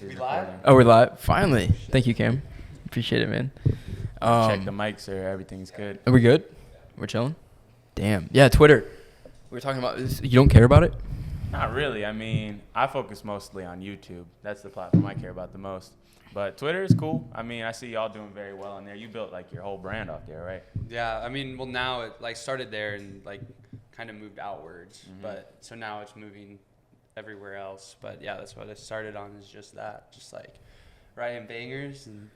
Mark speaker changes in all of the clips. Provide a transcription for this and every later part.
Speaker 1: We live?
Speaker 2: Oh, we're live. Finally. Thank you, Cam. Appreciate it, man.
Speaker 1: Check the mics, sir. Everything's good.
Speaker 2: Are we good? We're chilling? Damn. Yeah, Twitter. We were talking about this. You don't care about it?
Speaker 1: Not really. I mean, I focus mostly on YouTube. That's the platform I care about the most. But Twitter is cool. I mean, I see y'all doing very well on there. You built like your whole brand off there, right?
Speaker 3: Yeah, I mean, well, now it like started there and like kind of moved outwards, but so now it's moving everywhere else. But yeah, that's what it started on, is just that, just like writing bangers and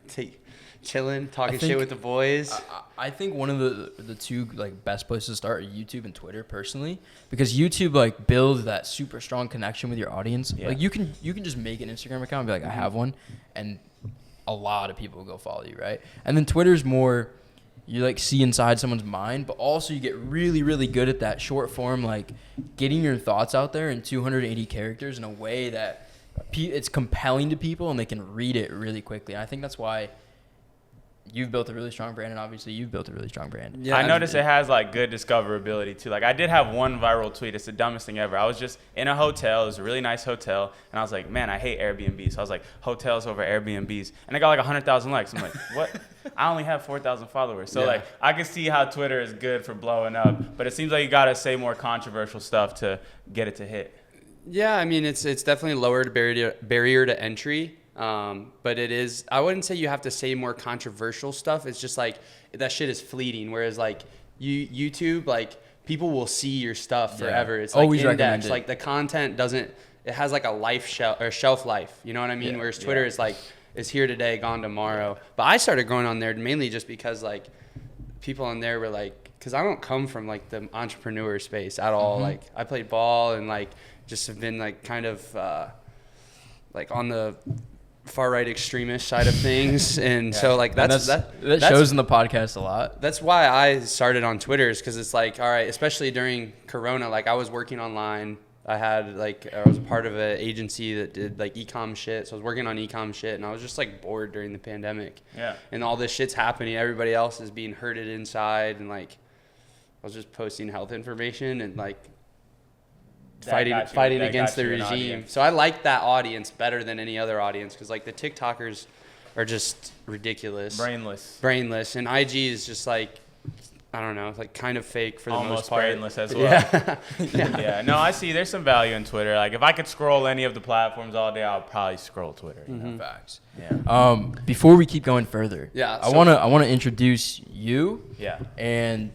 Speaker 3: chilling, talking shit with the boys.
Speaker 2: I think one of the two like best places to start are YouTube and Twitter personally, because YouTube like builds that super strong connection with your audience.
Speaker 1: Yeah.
Speaker 2: Like you can just make an Instagram account and be like, I have one, and a lot of people will go follow you, right? And then Twitter's more, you like see inside someone's mind, but also you get really, really good at that short form, like getting your thoughts out there in 280 characters in a way that it's compelling to people and they can read it really quickly. And I think that's why you've built a really strong brand, and obviously you've built a really strong brand.
Speaker 1: Yeah, I noticed it has like good discoverability too. Like I did have one viral tweet. It's the dumbest thing ever. I was just in a hotel. It was a really nice hotel, and I was like, man, I hate Airbnb. So I was like, hotels over Airbnbs, and I got like 100,000 likes. I'm like, what? I only have 4,000 followers. So like I can see how Twitter is good for blowing up, but it seems like you gotta say more controversial stuff to get it to hit.
Speaker 3: Yeah, I mean, it's definitely lowered barrier to entry. But it is, I wouldn't say you have to say more controversial stuff. It's just like that shit is fleeting. Whereas like YouTube, like people will see your stuff forever. It's like
Speaker 2: always
Speaker 3: indexed. Like the content doesn't, it has like a shelf life. You know what I mean? Whereas Twitter is like, is here today, gone tomorrow. But I started going on there mainly just because like people on there were like, cause I don't come from like the entrepreneur space at all. Like I played ball and like just have been like kind of, like on the far right extremist side of things, and so like that
Speaker 2: shows in the podcast a lot.
Speaker 3: That's why I started on Twitter, is because it's like, all right, especially during Corona, like I was working online. I was a part of an agency that did like e-com shit, so I was working on e-com shit, and I was just like bored during the pandemic. Yeah. And all this shit's happening, everybody else is being herded inside, and like I was just posting health information and like fighting against the regime. So I like that audience better than any other audience, because like the TikTokers are just ridiculous, brainless, and IG is just like, I don't know, like kind of fake for the most part.
Speaker 1: Almost brainless as well. Yeah. No, I see. There's some value in Twitter. Like if I could scroll any of the platforms all day, I'll probably scroll Twitter. You know?
Speaker 2: Facts. Yeah. Before we keep going further, I wanna introduce you.
Speaker 1: Yeah.
Speaker 2: And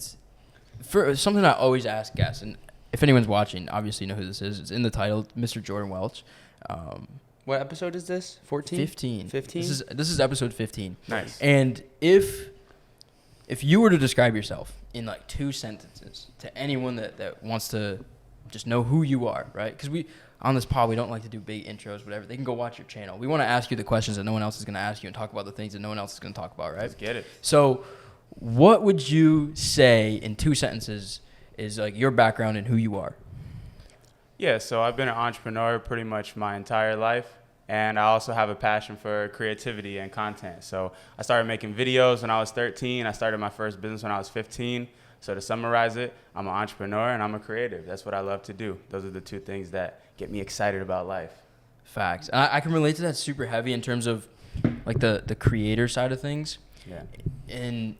Speaker 2: for something I always ask guests, and if anyone's watching, obviously you know who this is. It's in the title, Mr. Jordan Welch.
Speaker 3: What episode is this? 14?
Speaker 2: 15.
Speaker 3: 15?
Speaker 2: This is episode 15.
Speaker 1: Nice.
Speaker 2: And if you were to describe yourself in like 2 sentences to anyone that wants to just know who you are, right? Because on this pod, we don't like to do big intros, whatever. They can go watch your channel. We want to ask you the questions that no one else is going to ask you and talk about the things that no one else is going to talk about, right?
Speaker 1: Let's get it.
Speaker 2: So what would you say in 2 sentences is like your background and who you are?
Speaker 1: Yeah, so I've been an entrepreneur pretty much my entire life, and I also have a passion for creativity and content. So I started making videos when I was 13. I started my first business when I was 15. So to summarize it, I'm an entrepreneur and I'm a creative. That's what I love to do. Those are the 2 things that get me excited about life.
Speaker 2: Facts. And I can relate to that super heavy in terms of like the creator side of things.
Speaker 1: Yeah.
Speaker 2: And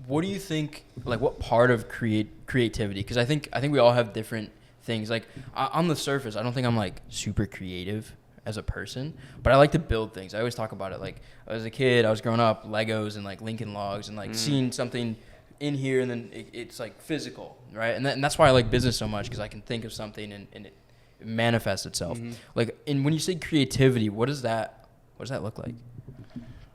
Speaker 2: what do you think, like what part of creativity? Because I think we all have different things. Like on the surface, I don't think I'm like super creative as a person, but I like to build things. I always talk about it. Like as a kid, I was growing up, Legos and like Lincoln Logs and like seeing something in here, and then it's like physical, right? And that's why I like business so much, because I can think of something and it manifests itself. Like, and when you say creativity, what does that look like?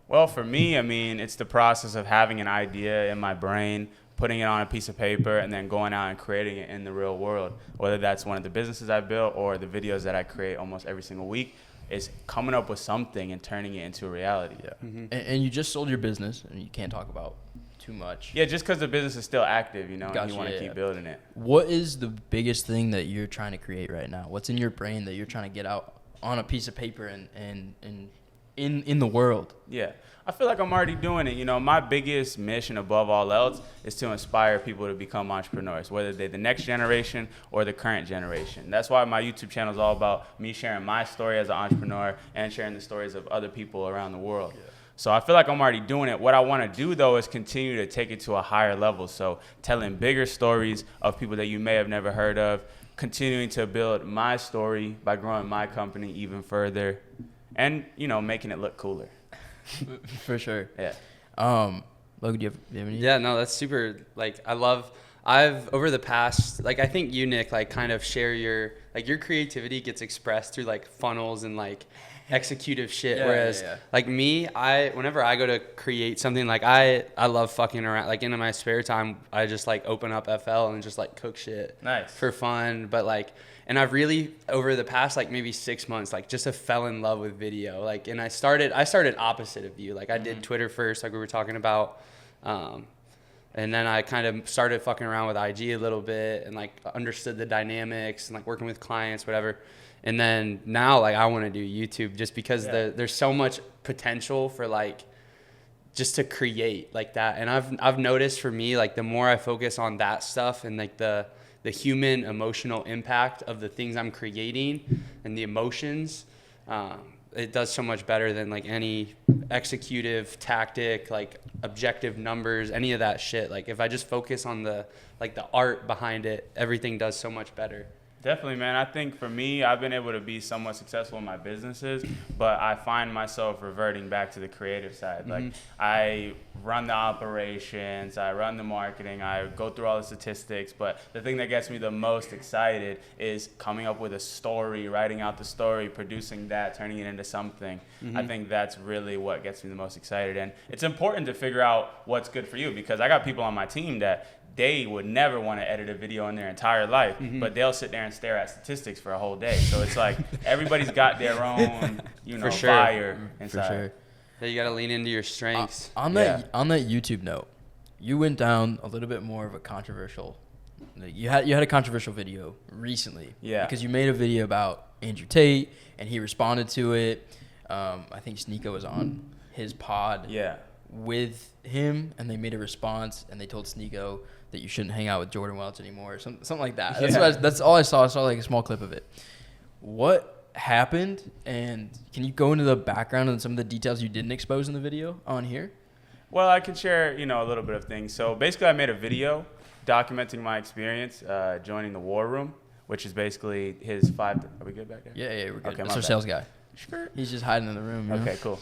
Speaker 1: Well, for me, I mean, it's the process of having an idea in my brain, putting it on a piece of paper, and then going out and creating it in the real world. Whether that's one of the businesses I built or the videos that I create almost every single week, is coming up with something and turning it into a reality. Yeah.
Speaker 2: And you just sold your business, and you can't talk about too much.
Speaker 1: Yeah, just because the business is still active, you know, and you want to keep building it.
Speaker 2: What is the biggest thing that you're trying to create right now? What's in your brain that you're trying to get out on a piece of paper and in the world.
Speaker 1: Yeah. I feel like I'm already doing it. You know, my biggest mission above all else is to inspire people to become entrepreneurs, whether they're the next generation or the current generation. That's why my YouTube channel is all about me sharing my story as an entrepreneur and sharing the stories of other people around the world. Yeah. So I feel like I'm already doing it. What I want to do, though, is continue to take it to a higher level. So telling bigger stories of people that you may have never heard of, continuing to build my story by growing my company even further, and, you know, making it look cooler.
Speaker 2: For sure.
Speaker 1: Yeah.
Speaker 2: Logan, do you have any?
Speaker 3: Yeah, no, that's super. Like, I've over the past, like, I think you, Nick, like, kind of share your creativity gets expressed through like funnels and like executive shit.
Speaker 2: Yeah,
Speaker 3: Whereas like me, whenever I go to create something, like I love fucking around. Like in my spare time, I just like open up FL and just like cook shit.
Speaker 1: Nice.
Speaker 3: For fun. But like, and I've really, over the past like maybe 6 months, like just fell in love with video. Like, and I started opposite of you. Like I did Twitter first, like we were talking about. And then I kind of started fucking around with IG a little bit and like understood the dynamics and like working with clients, whatever. And then now like I want to do YouTube just because there's so much potential for like just to create like that. And I've noticed for me, like the more I focus on that stuff and like the human emotional impact of the things I'm creating and the emotions, it does so much better than like any executive tactic, like objective numbers, any of that shit. Like if I just focus on the art behind it, everything does so much better.
Speaker 1: Definitely, man. I think for me, I've been able to be somewhat successful in my businesses, but I find myself reverting back to the creative side. Like I run the operations, I run the marketing, I go through all the statistics, but the thing that gets me the most excited is coming up with a story, writing out the story, producing that, turning it into something. I think that's really what gets me the most excited. And it's important to figure out what's good for you, because I got people on my team that they would never want to edit a video in their entire life, but they'll sit there and stare at statistics for a whole day. So it's like everybody's got their own, you know, fire inside.
Speaker 2: For sure.
Speaker 3: Yeah, you got to lean into your strengths.
Speaker 2: On that YouTube note, you went down a little bit more of a controversial. You had a controversial video recently.
Speaker 1: Yeah.
Speaker 2: Because you made a video about Andrew Tate and he responded to it. I think Sneeko was on his pod.
Speaker 1: Yeah.
Speaker 2: With him, and they made a response, and they told Sneeko that you shouldn't hang out with Jordan Welch anymore, or something like that. That's all I saw. I saw like a small clip of it. What happened, and can you go into the background and some of the details you didn't expose in the video on here?
Speaker 1: Well, I can share, you know, a little bit of things. So basically, I made a video documenting my experience joining the War Room, which is basically his 5. Are we good back there?
Speaker 2: Yeah, we're good.
Speaker 1: Okay,
Speaker 2: That's our sales guy.
Speaker 1: Sure.
Speaker 2: He's just hiding in the room.
Speaker 1: Okay, cool.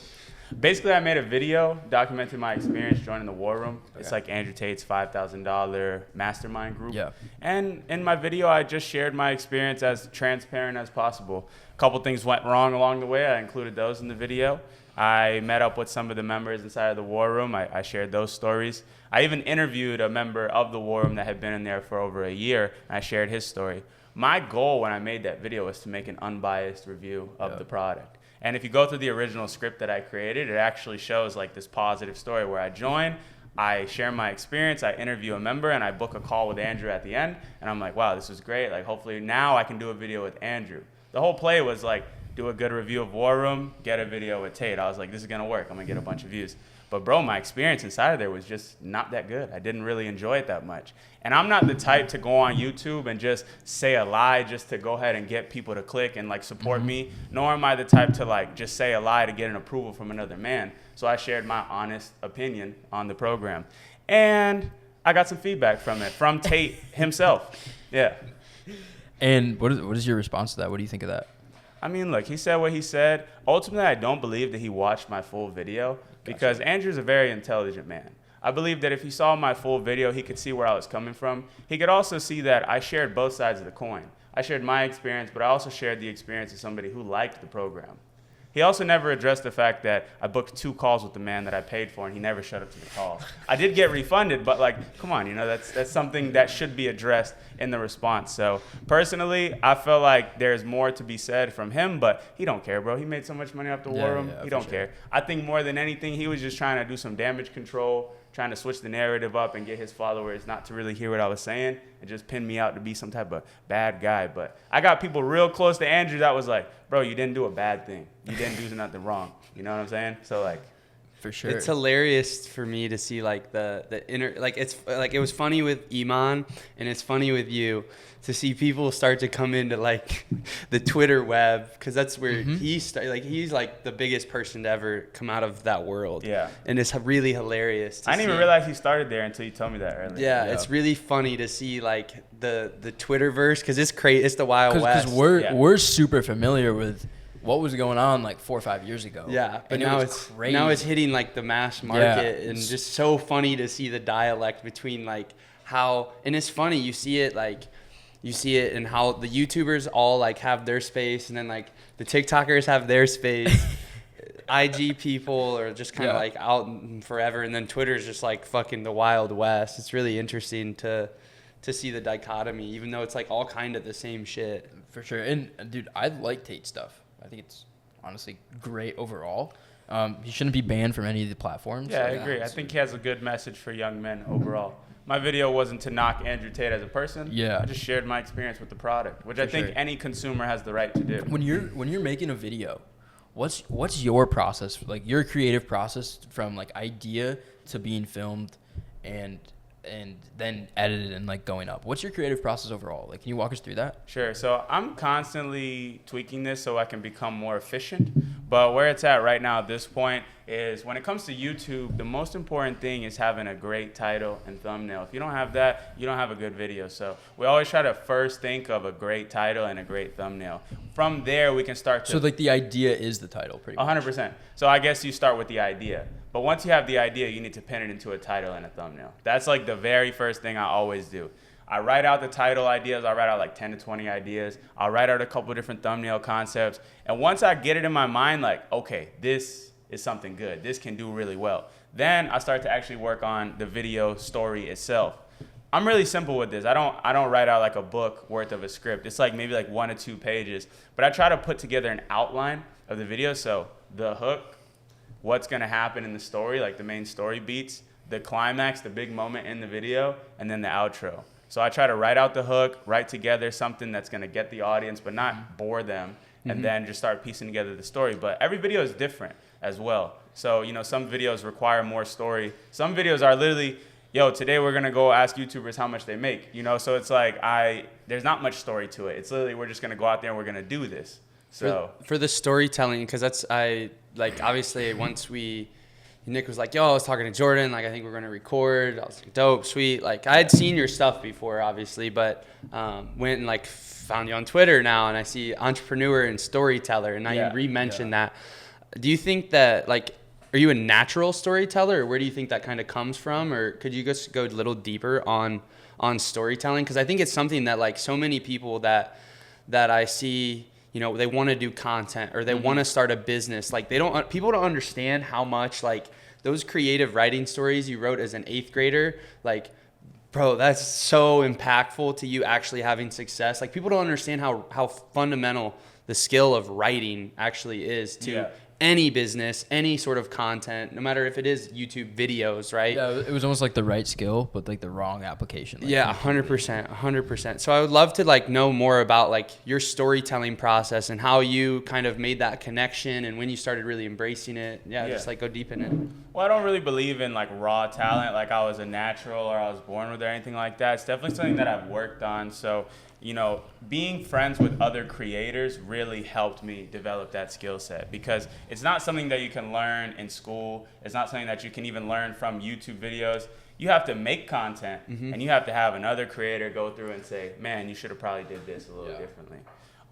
Speaker 1: Basically, I made a video documenting my experience joining the War Room. Okay. It's like Andrew Tate's $5,000 mastermind group.
Speaker 2: Yeah.
Speaker 1: And in my video, I just shared my experience as transparent as possible. A couple things went wrong along the way. I included those in the video. I met up with some of the members inside of the War Room. I shared those stories. I even interviewed a member of the War Room that had been in there for over a year, and I shared his story. My goal when I made that video was to make an unbiased review of the product. And if you go through the original script that I created, it actually shows like this positive story where I join, I share my experience, I interview a member, and I book a call with Andrew at the end. And I'm like, wow, this was great. Like, hopefully now I can do a video with Andrew. The whole play was like, do a good review of War Room, get a video with Tate. I was like, this is going to work. I'm going to get a bunch of views. But bro, my experience inside of there was just not that good. I didn't really enjoy it that much. And I'm not the type to go on YouTube and just say a lie just to go ahead and get people to click and like support me. Nor am I the type to like just say a lie to get an approval from another man. So I shared my honest opinion on the program. And I got some feedback from it, from Tate himself. Yeah.
Speaker 2: And what is your response to that? What do you think of that?
Speaker 1: I mean, look, he said what he said. Ultimately, I don't believe that he watched my full video because Andrew's a very intelligent man. I believe that if he saw my full video, he could see where I was coming from. He could also see that I shared both sides of the coin. I shared my experience, but I also shared the experience of somebody who liked the program. He also never addressed the fact that I booked 2 calls with the man that I paid for, and he never showed up to the call. I did get refunded, but like, come on, you know, that's something that should be addressed in the response. So personally, I feel like there's more to be said from him, but he don't care, bro. He made so much money off the war room. He don't care. I think more than anything, he was just trying to do some damage control, trying to switch the narrative up and get his followers not to really hear what I was saying and just pin me out to be some type of bad guy. But I got people real close to Andrew that was like, bro, you didn't do a bad thing. You didn't do nothing wrong. You know what I'm saying? So like,
Speaker 2: For sure.
Speaker 3: It's hilarious for me to see like the inner, like it's like it was funny with Iman and it's funny with you to see people start to come into like the Twitter web, because that's where he's like the biggest person to ever come out of that world.
Speaker 1: Yeah.
Speaker 3: And it's really hilarious to
Speaker 1: I didn't even realize he started there until you told me that earlier.
Speaker 3: Yeah, it's really funny to see like the Twitterverse, because it's crazy. It's the Wild West.
Speaker 2: Because we're super familiar with what was going on like 4 or 5 years ago.
Speaker 3: Yeah, but
Speaker 2: and
Speaker 3: now it's hitting like the mass market, and just so funny to see the dialect between like how, and it's funny you see it in how the YouTubers all like have their space, and then like the TikTokers have their space. IG people are just kind of like out forever, and then Twitter's just like fucking the Wild West. It's really interesting to see the dichotomy, even though it's like all kind of the same shit.
Speaker 2: For sure. And dude, I like Tate stuff. I think it's honestly great overall. He shouldn't be banned from any of the platforms.
Speaker 1: Yeah, I agree. I think he has a good message for young men overall. My video wasn't to knock Andrew Tate as a person.
Speaker 2: Yeah.
Speaker 1: I just shared my experience with the product, which I think any consumer has the right to do.
Speaker 2: When you're making a video, what's your process, like your creative process from like idea to being filmed and then edited and like going up? What's your creative process overall? Like, can you walk us through that?
Speaker 1: Sure. So I'm constantly tweaking this so I can become more efficient. But where it's at right now at this point is when it comes to YouTube, the most important thing is having a great title and thumbnail. If you don't have that, you don't have a good video. So we always try to first think of a great title and a great thumbnail. From there, we can start to...
Speaker 2: So like the idea is the title pretty much.
Speaker 1: 100%. So I guess you start with the idea. But once you have the idea, you need to pin it into a title and a thumbnail. That's like the very first thing I always do. I write out the title ideas. I write out like 10 to 20 ideas. I'll write out a couple different thumbnail concepts. And once I get it in my mind, like, okay, this is something good. This can do really well. Then I start to actually work on the video story itself. I'm really simple with this. I don't write out like a book worth of a script. It's like maybe like 1 or 2 pages. But I try to put together an outline of the video. So the hook, what's going to happen in the story, like the main story beats, the climax, the big moment in the video, and then the outro. So I try to write out the hook, write together something that's going to get the audience but not bore them, and then just start piecing together the story. But every video is different as well. So, you know, some videos require more story. Some videos are literally, yo, today we're going to go ask YouTubers how much they make. You know, so it's like there's not much story to it. It's literally we're just going to go out there and we're going to do this. So
Speaker 3: for the storytelling, because obviously once Nick was like, yo, I was talking to Jordan, like, I think we're going to record. I was like, dope, sweet. Like, I had seen your stuff before, obviously, but went and, like, found you on Twitter now, and I see entrepreneur and storyteller, and now you re-mentioned that. Do you think that, like, are you a natural storyteller, or where do you think that kind of comes from? Or could you just go a little deeper on storytelling? Because I think it's something that, like, so many people that I see, you know, they want to do content or they want to start a business. Like, people don't understand how much, like, those creative writing stories you wrote as an 8th grader, like, bro, that's so impactful to you actually having success. Like, people don't understand how fundamental the skill of writing actually is to any business, any sort of content, no matter if it is YouTube videos, right?
Speaker 2: Yeah, it was almost like the right skill, but like the wrong application. Like,
Speaker 3: 100%. So I would love to like know more about like your storytelling process and how you kind of made that connection and when you started really embracing it. Just like go deep in it.
Speaker 1: Well, I don't really believe in like raw talent, like I was a natural or I was born with or anything like that. It's definitely something that I've worked on. So, you know, being friends with other creators really helped me develop that skill set, because it's not something that you can learn in school. It's not something that you can even learn from YouTube videos. You have to make content and you have to have another creator go through and say, man, you should have probably did this a little differently.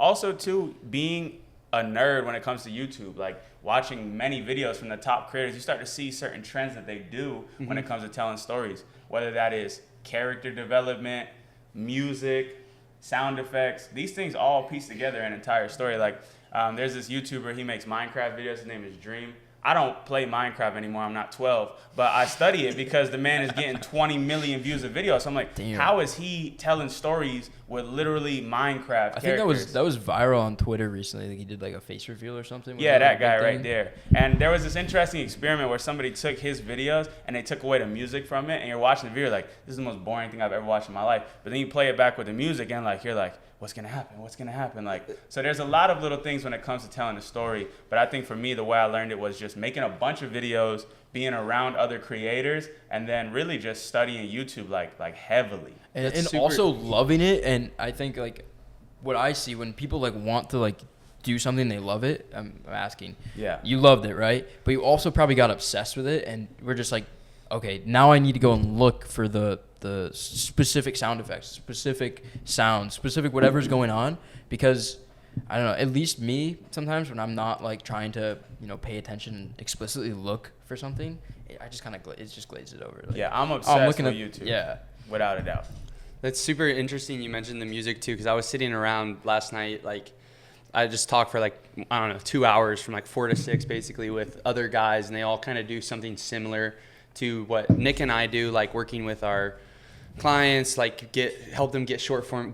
Speaker 1: Also, too, being a nerd when it comes to YouTube, like watching many videos from the top creators, you start to see certain trends that they do when it comes to telling stories, whether that is character development, music, sound effects. These things all piece together an entire story. Like there's this YouTuber, he makes Minecraft videos. His name is Dream. I don't play Minecraft anymore. I'm not 12, but I study it because the man is getting 20 million views a video. So I'm like,
Speaker 2: damn,
Speaker 1: how is he telling stories with literally Minecraft
Speaker 2: I
Speaker 1: characters?
Speaker 2: think that was viral on Twitter recently. Like he did like a face reveal or something.
Speaker 1: Yeah, that guy right there. And there was this interesting experiment where somebody took his videos and they took away the music from it, and you're watching the video like, this is the most boring thing I've ever watched in my life. But then you play it back with the music and like you're like, what's gonna happen? What's gonna happen? Like, so there's a lot of little things when it comes to telling a story. But I think for me, the way I learned it was just making a bunch of videos, being around other creators, and then really just studying YouTube like heavily.
Speaker 2: And also loving it. And I think like what I see when people like want to like do something, they love it. I'm asking.
Speaker 1: Yeah.
Speaker 2: You loved it, right? But you also probably got obsessed with it, and we're just like, okay, now I need to go and look for the specific sound effects, specific sounds, specific whatever's going on, because I don't know, at least me sometimes when I'm not like trying to, you know, pay attention and explicitly look for something, I just kind of it just glazes over. Like,
Speaker 1: yeah, I'm obsessed with YouTube.
Speaker 2: Yeah,
Speaker 1: without a doubt.
Speaker 3: That's super interesting. You mentioned the music too, because I was sitting around last night, like I just talked for like, I don't know, 2 hours from like 4 to 6 basically with other guys, and they all kind of do something similar to what Nick and I do, like working with our clients, like help them get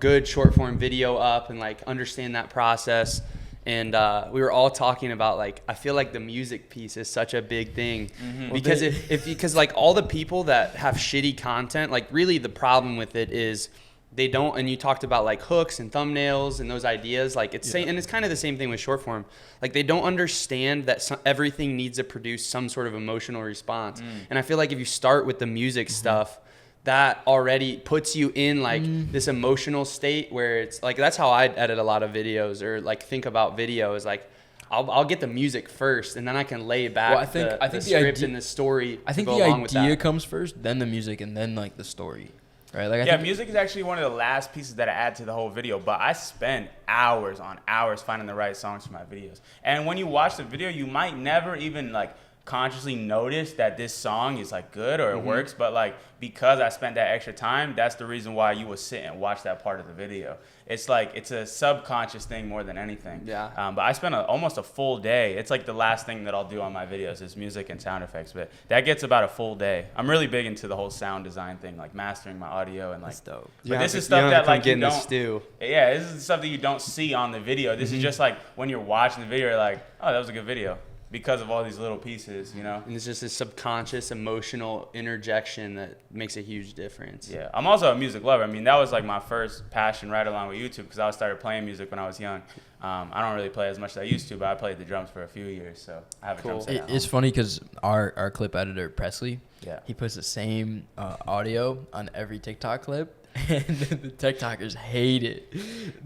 Speaker 3: good short form video up and like understand that process. And we were all talking about like, I feel like the music piece is such a big thing, because because like all the people that have shitty content, like really the problem with it is they don't, and you talked about like hooks and thumbnails and those ideas, like it's and it's kind of the same thing with short form. Like they don't understand that everything needs to produce some sort of emotional response. And I feel like if you start with the music stuff, that already puts you in like this emotional state where it's like, that's how I edit a lot of videos or like think about videos. Like I'll get the music first, and then I can lay back I think the script and the story.
Speaker 2: I think the idea comes first, then the music, and then like the story. Right? Like,
Speaker 1: yeah, music is actually one of the last pieces that I add to the whole video, but I spend hours on hours finding the right songs for my videos. And when you watch the video, you might never even like consciously notice that this song is like good or it works, but like because I spent that extra time, that's the reason why you would sit and watch that part of the video. It's like it's a subconscious thing more than anything.
Speaker 3: Yeah.
Speaker 1: But I spent almost a full day. It's like the last thing that I'll do on my videos is music and sound effects, but that gets about a full day. I'm really big into the whole sound design thing, like mastering my audio and like.
Speaker 2: That's dope.
Speaker 1: But this is stuff that like you don't.
Speaker 3: Stew.
Speaker 1: Yeah, this is stuff that you don't see on the video. This is just like when you're watching the video, you're like, oh, that was a good video. Because of all these little pieces, you know?
Speaker 3: And it's just this subconscious emotional interjection that makes a huge difference.
Speaker 1: Yeah. I'm also a music lover. I mean, that was like my first passion right along with YouTube, because I started playing music when I was young. I don't really play as much as I used to, but I played the drums for a few years, so I have a drum set at home.
Speaker 2: It's funny because our clip editor, Presley,
Speaker 1: yeah,
Speaker 2: he puts the same audio on every TikTok clip, and the TikTokers hate it.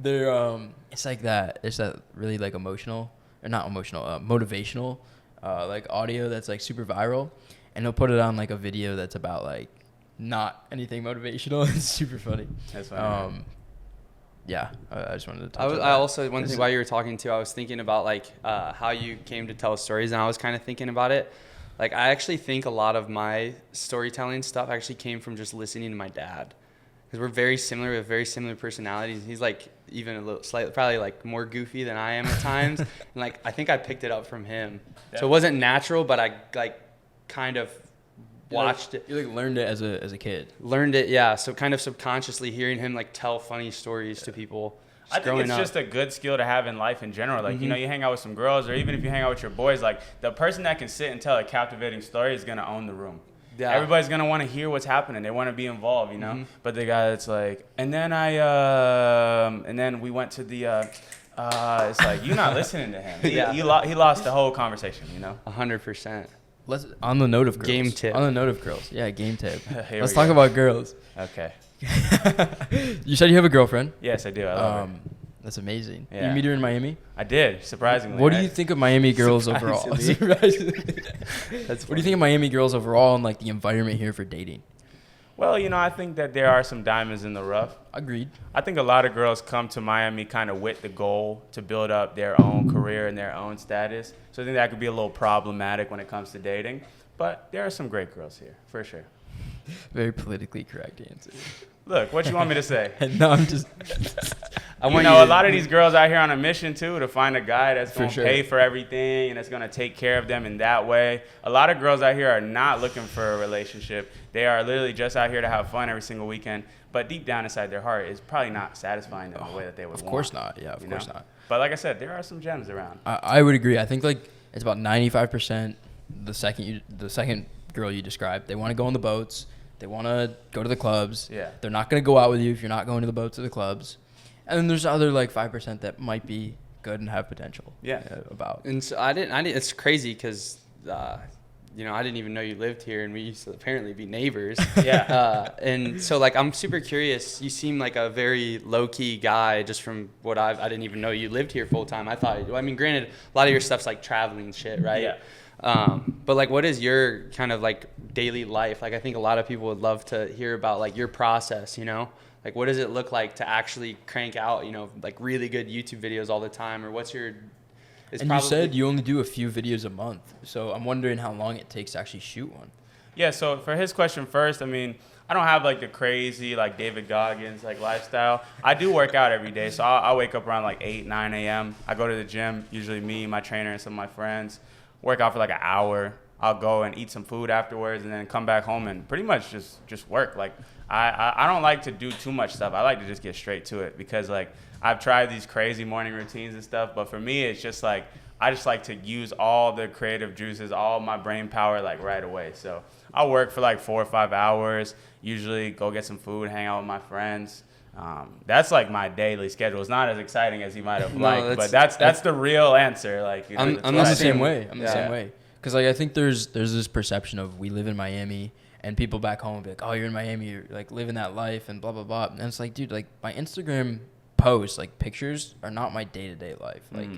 Speaker 2: They're it's like that. It's that really like emotional. Or not emotional, motivational, like audio that's like super viral, and they'll put it on like a video that's about like not anything motivational. It's super funny.
Speaker 1: That's funny.
Speaker 2: Yeah, I just wanted to touch on that.
Speaker 3: I also, one thing while you were talking too, I was thinking about like how you came to tell stories, and I was kind of thinking about it. Like I actually think a lot of my storytelling stuff actually came from just listening to my dad, because we're very similar. We have very similar personalities. He's like even a little slightly, probably like more goofy than I am at times. And like, I think I picked it up from him. Yeah. So it wasn't natural, but I like kind of watched it.
Speaker 2: You like learned it as a kid.
Speaker 3: Learned it, yeah. So kind of subconsciously hearing him like tell funny stories to people.
Speaker 1: I think it's just a good skill to have in life in general. Like, you know, you hang out with some girls, or even if you hang out with your boys, like the person that can sit and tell a captivating story is going to own the room. Yeah. Everybody's going to want to hear what's happening. They want to be involved, you know? But the guy that's like, and then we went to the, it's like, you're not listening to him. He lost the whole conversation, you know?
Speaker 3: 100%.
Speaker 2: On the note of girls.
Speaker 3: Game tip.
Speaker 2: On the note of girls. Yeah, game tip. Let's talk about girls.
Speaker 1: Okay.
Speaker 2: You said you have a girlfriend?
Speaker 1: Yes, I do. I love her.
Speaker 2: That's amazing.
Speaker 1: Yeah.
Speaker 2: You meet her in Miami?
Speaker 1: I did, surprisingly.
Speaker 2: What do you think of Miami girls overall? What do you think of Miami girls overall and like the environment here for dating?
Speaker 1: Well, you know, I think that there are some diamonds in the rough.
Speaker 2: Agreed.
Speaker 1: I think a lot of girls come to Miami kind of with the goal to build up their own career and their own status. So I think that could be a little problematic when it comes to dating. But there are some great girls here, for sure.
Speaker 2: Very politically correct answer.
Speaker 1: Look, what you want me to say?
Speaker 2: No, I'm just.
Speaker 3: I
Speaker 1: You
Speaker 3: want
Speaker 1: know,
Speaker 3: you
Speaker 1: a lot of these girls out here on a mission too to find a guy that's
Speaker 2: For
Speaker 1: going to
Speaker 2: sure.
Speaker 1: pay for everything and that's going to take care of them in that way. A lot of girls out here are not looking for a relationship. They are literally just out here to have fun every single weekend. But deep down inside their heart is probably not satisfying them the way that they would want.
Speaker 2: Of course not. Yeah, of
Speaker 1: you
Speaker 2: course
Speaker 1: know?
Speaker 2: not.
Speaker 1: But like I said, there are some gems around.
Speaker 2: I would agree. I think like it's about 95%. The second girl you described, they want to go on the boats. They want to go to the clubs.
Speaker 1: Yeah.
Speaker 2: They're not going to go out with you if you're not going to the boats or the clubs. And then there's other like 5% that might be good and have potential.
Speaker 1: Yeah.
Speaker 2: About.
Speaker 3: And so I didn't. It's crazy because, you know, I didn't even know you lived here, and we used to apparently be neighbors.
Speaker 1: Yeah.
Speaker 3: And so like I'm super curious. You seem like a very low key guy, just from what I didn't even know you lived here full time. I thought. I mean, granted, a lot of your stuff's like traveling shit, right?
Speaker 1: Yeah.
Speaker 3: But like, what is your kind of like daily life? Like, I think a lot of people would love to hear about like your process. You know. Like, what does it look like to actually crank out, you know, like really good YouTube videos all the time? Or what's your...
Speaker 2: And you said you only do a few videos a month. So I'm wondering how long it takes to actually shoot one.
Speaker 1: Yeah, so for his question first, I mean, I don't have like the crazy like David Goggins like lifestyle. I do work out every day. So I wake up around like 8, 9 a.m. I go to the gym, usually me, my trainer, and some of my friends. Work out for like an hour. I'll go and eat some food afterwards and then come back home and pretty much just work. Like, I don't like to do too much stuff. I like to just get straight to it because, like, I've tried these crazy morning routines and stuff, but for me, it's just, like, I just like to use all the creative juices, all my brain power, like, right away. So I'll work for, like, 4 or 5 hours, usually go get some food, hang out with my friends. That's, like, my daily schedule. It's not as exciting as you might have liked, but that's the real answer. Like, you know,
Speaker 3: I'm
Speaker 2: I'm
Speaker 3: the
Speaker 2: the
Speaker 3: same
Speaker 2: same way. I'm the
Speaker 3: Yeah.
Speaker 2: same way. Because like I think there's this perception of we live in Miami and people back home will be like, oh, you're in Miami, you're like living that life and blah blah blah. And it's like, dude, like my Instagram posts, like pictures are not my day-to-day life. Like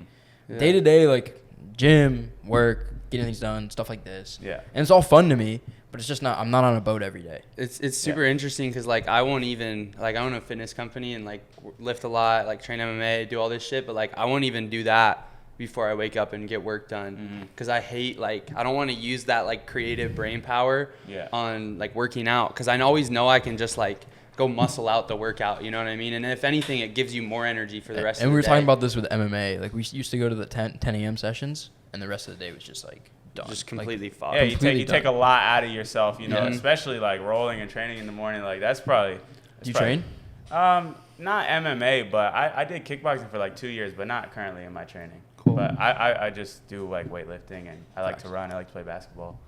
Speaker 2: day-to-day, like gym, work, getting things done, stuff like this.
Speaker 1: Yeah.
Speaker 2: And it's all fun to me, but it's just not. I'm not on a boat every day.
Speaker 3: It's super interesting because like I won't even like I own a fitness company and like lift a lot, like train MMA, do all this shit, but like I won't even do that before I wake up and get work done because I hate like I don't want to use that like creative brain power on like working out because I always know I can just like go muscle out the workout, you know what I mean? And if anything, it gives you more energy for the rest of the day.
Speaker 2: And we were talking about this with MMA. Like we used to go to the 10 a.m. sessions and the rest of the day was just like done.
Speaker 3: Just completely
Speaker 2: like,
Speaker 3: fucked.
Speaker 1: Yeah,
Speaker 2: Completely
Speaker 1: you take a lot out of yourself, you know,
Speaker 3: Yeah.
Speaker 1: especially like rolling and training in the morning. Like that's probably.
Speaker 2: Do you train?
Speaker 1: Not MMA, but I did kickboxing for like 2 years, but not currently in my training.
Speaker 2: Cool.
Speaker 1: But I just do like weightlifting and I like
Speaker 2: Nice.
Speaker 1: to run. I like to play basketball.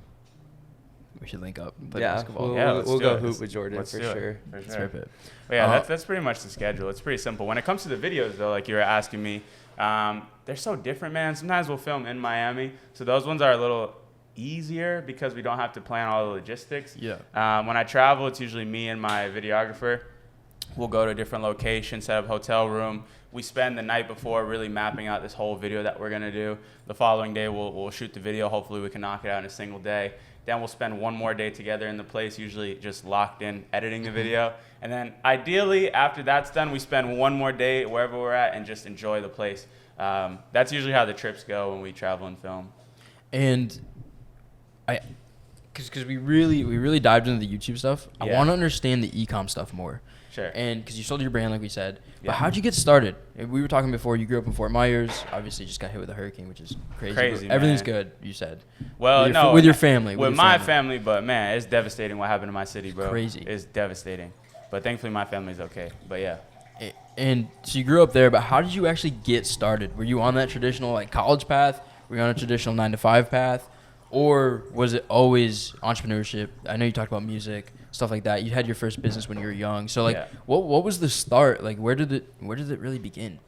Speaker 2: We should link up and play
Speaker 3: Yeah,
Speaker 2: basketball.
Speaker 1: let's
Speaker 3: we'll
Speaker 1: do
Speaker 3: go
Speaker 1: it.
Speaker 3: hoop with Jordan
Speaker 1: Let's
Speaker 3: for
Speaker 1: do it.
Speaker 3: sure.
Speaker 1: For
Speaker 2: Let's
Speaker 1: sure.
Speaker 2: rip it.
Speaker 1: But yeah, that's pretty much the schedule. It's pretty simple. When it comes to the videos, though, like you were asking me, they're so different, man. Sometimes we'll film in Miami, so those ones are a little easier because we don't have to plan all the logistics.
Speaker 2: Yeah.
Speaker 1: When I travel, it's usually me and my videographer. We'll go to a different location, set up hotel room. We spend the night before really mapping out this whole video that we're gonna do. The following day, we'll shoot the video. Hopefully, we can knock it out in a single day. Then we'll spend one more day together in the place, usually just locked in editing the video. And then ideally, after that's done, we spend one more day wherever we're at and just enjoy the place. That's usually how the trips go when we travel and film.
Speaker 2: And because we really dived into the YouTube stuff. I
Speaker 1: Yeah.
Speaker 2: want to understand the e-com stuff more.
Speaker 1: Sure.
Speaker 2: And because you sold your brand, like we said, but
Speaker 1: Yeah.
Speaker 2: how'd you get started? We were talking before. You grew up in Fort Myers. Obviously, just got hit with a hurricane, which is crazy.
Speaker 1: Crazy,
Speaker 2: but everything's
Speaker 1: man.
Speaker 2: good. You said.
Speaker 1: Well,
Speaker 2: with your,
Speaker 1: no,
Speaker 2: with your family.
Speaker 1: With
Speaker 2: your
Speaker 1: my family, but man, it's devastating what happened to my city, bro.
Speaker 2: Crazy.
Speaker 1: It's devastating. But thankfully, my family's okay. But yeah.
Speaker 2: And so you grew up there, but how did you actually get started? Were you on that traditional like college path? Were you on a traditional 9-to-5 path? Or was it always entrepreneurship? I know you talked about music, stuff like that. You had your first business when you were young. So like,
Speaker 1: Yeah.
Speaker 2: what was the start? Like, where did it really begin?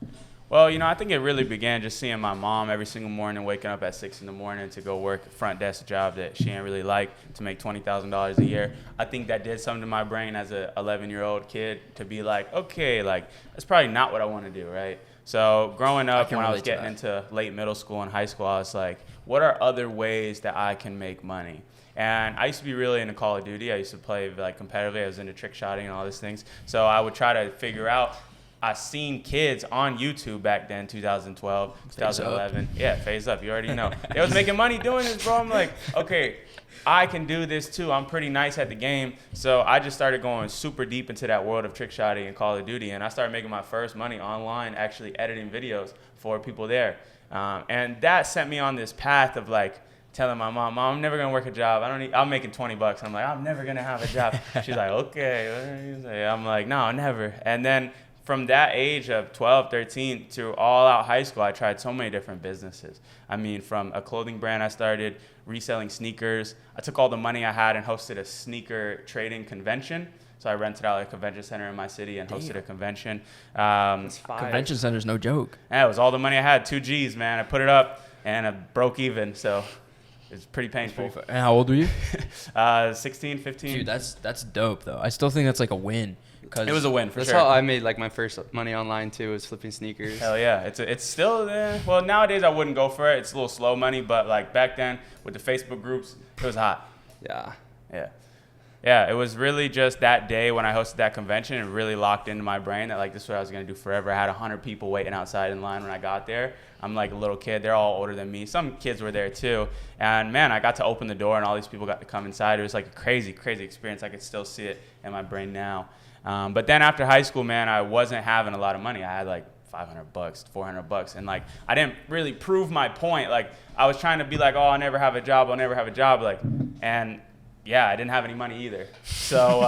Speaker 1: Well, you know, I think it really began just seeing my mom every single morning, waking up at 6 in the morning to go work a front desk job that she didn't really like to make $20,000 a year. I think that did something to my brain as a 11-year-old kid to be like, okay, like that's probably not what I want to do, right? So growing up, when I was getting into late middle school and high school, I was like, what are other ways that I can make money? And I used to be really into Call of Duty. I used to play like competitively. I was into trick shotting and all these things. So I would try to figure out. I seen kids on YouTube back then, 2012, 2011. Yeah, phase up. You already know. They was making money doing this, bro. I'm like, okay, I can do this too. I'm pretty nice at the game. So I just started going super deep into that world of trick shotting and Call of Duty. And I started making my first money online, actually editing videos for people there. And that sent me on this path of like telling my mom, I'm never going to work a job. I'm making $20. I'm like, I'm never going to have a job. She's like, okay, what do you say? I'm like, no, never. And then from that age of 12, 13 to all out high school, I tried so many different businesses. I mean, from a clothing brand, I started reselling sneakers. I took all the money I had and hosted a sneaker trading convention. So I rented out a convention center in my city and hosted a convention.
Speaker 2: Convention center's no joke.
Speaker 1: Yeah, it was all the money I had, 2 G's, man. I put it up and I broke even, so it's pretty painful.
Speaker 2: And how old were you?
Speaker 1: 16, 15.
Speaker 2: Dude, that's dope, though. I still think that's like a win.
Speaker 1: It was a win for
Speaker 3: That's
Speaker 1: sure.
Speaker 3: how I made like my first money online too, was flipping sneakers.
Speaker 1: Hell yeah, it's still there. Well, nowadays I wouldn't go for it. It's a little slow money, but like back then with the Facebook groups, it was hot. Yeah. It was really just that day when I hosted that convention, it really locked into my brain that like this is what I was gonna do forever. I had 100 people waiting outside in line when I got there. I'm like a little kid. They're all older than me. Some kids were there too. And man, I got to open the door and all these people got to come inside. It was like a crazy, crazy experience. I could still see it in my brain now. But then after high school, man, I wasn't having a lot of money. I had like $500, $400, and like I didn't really prove my point. Like I was trying to be like, oh, I'll never have a job, like, and yeah, I didn't have any money either. So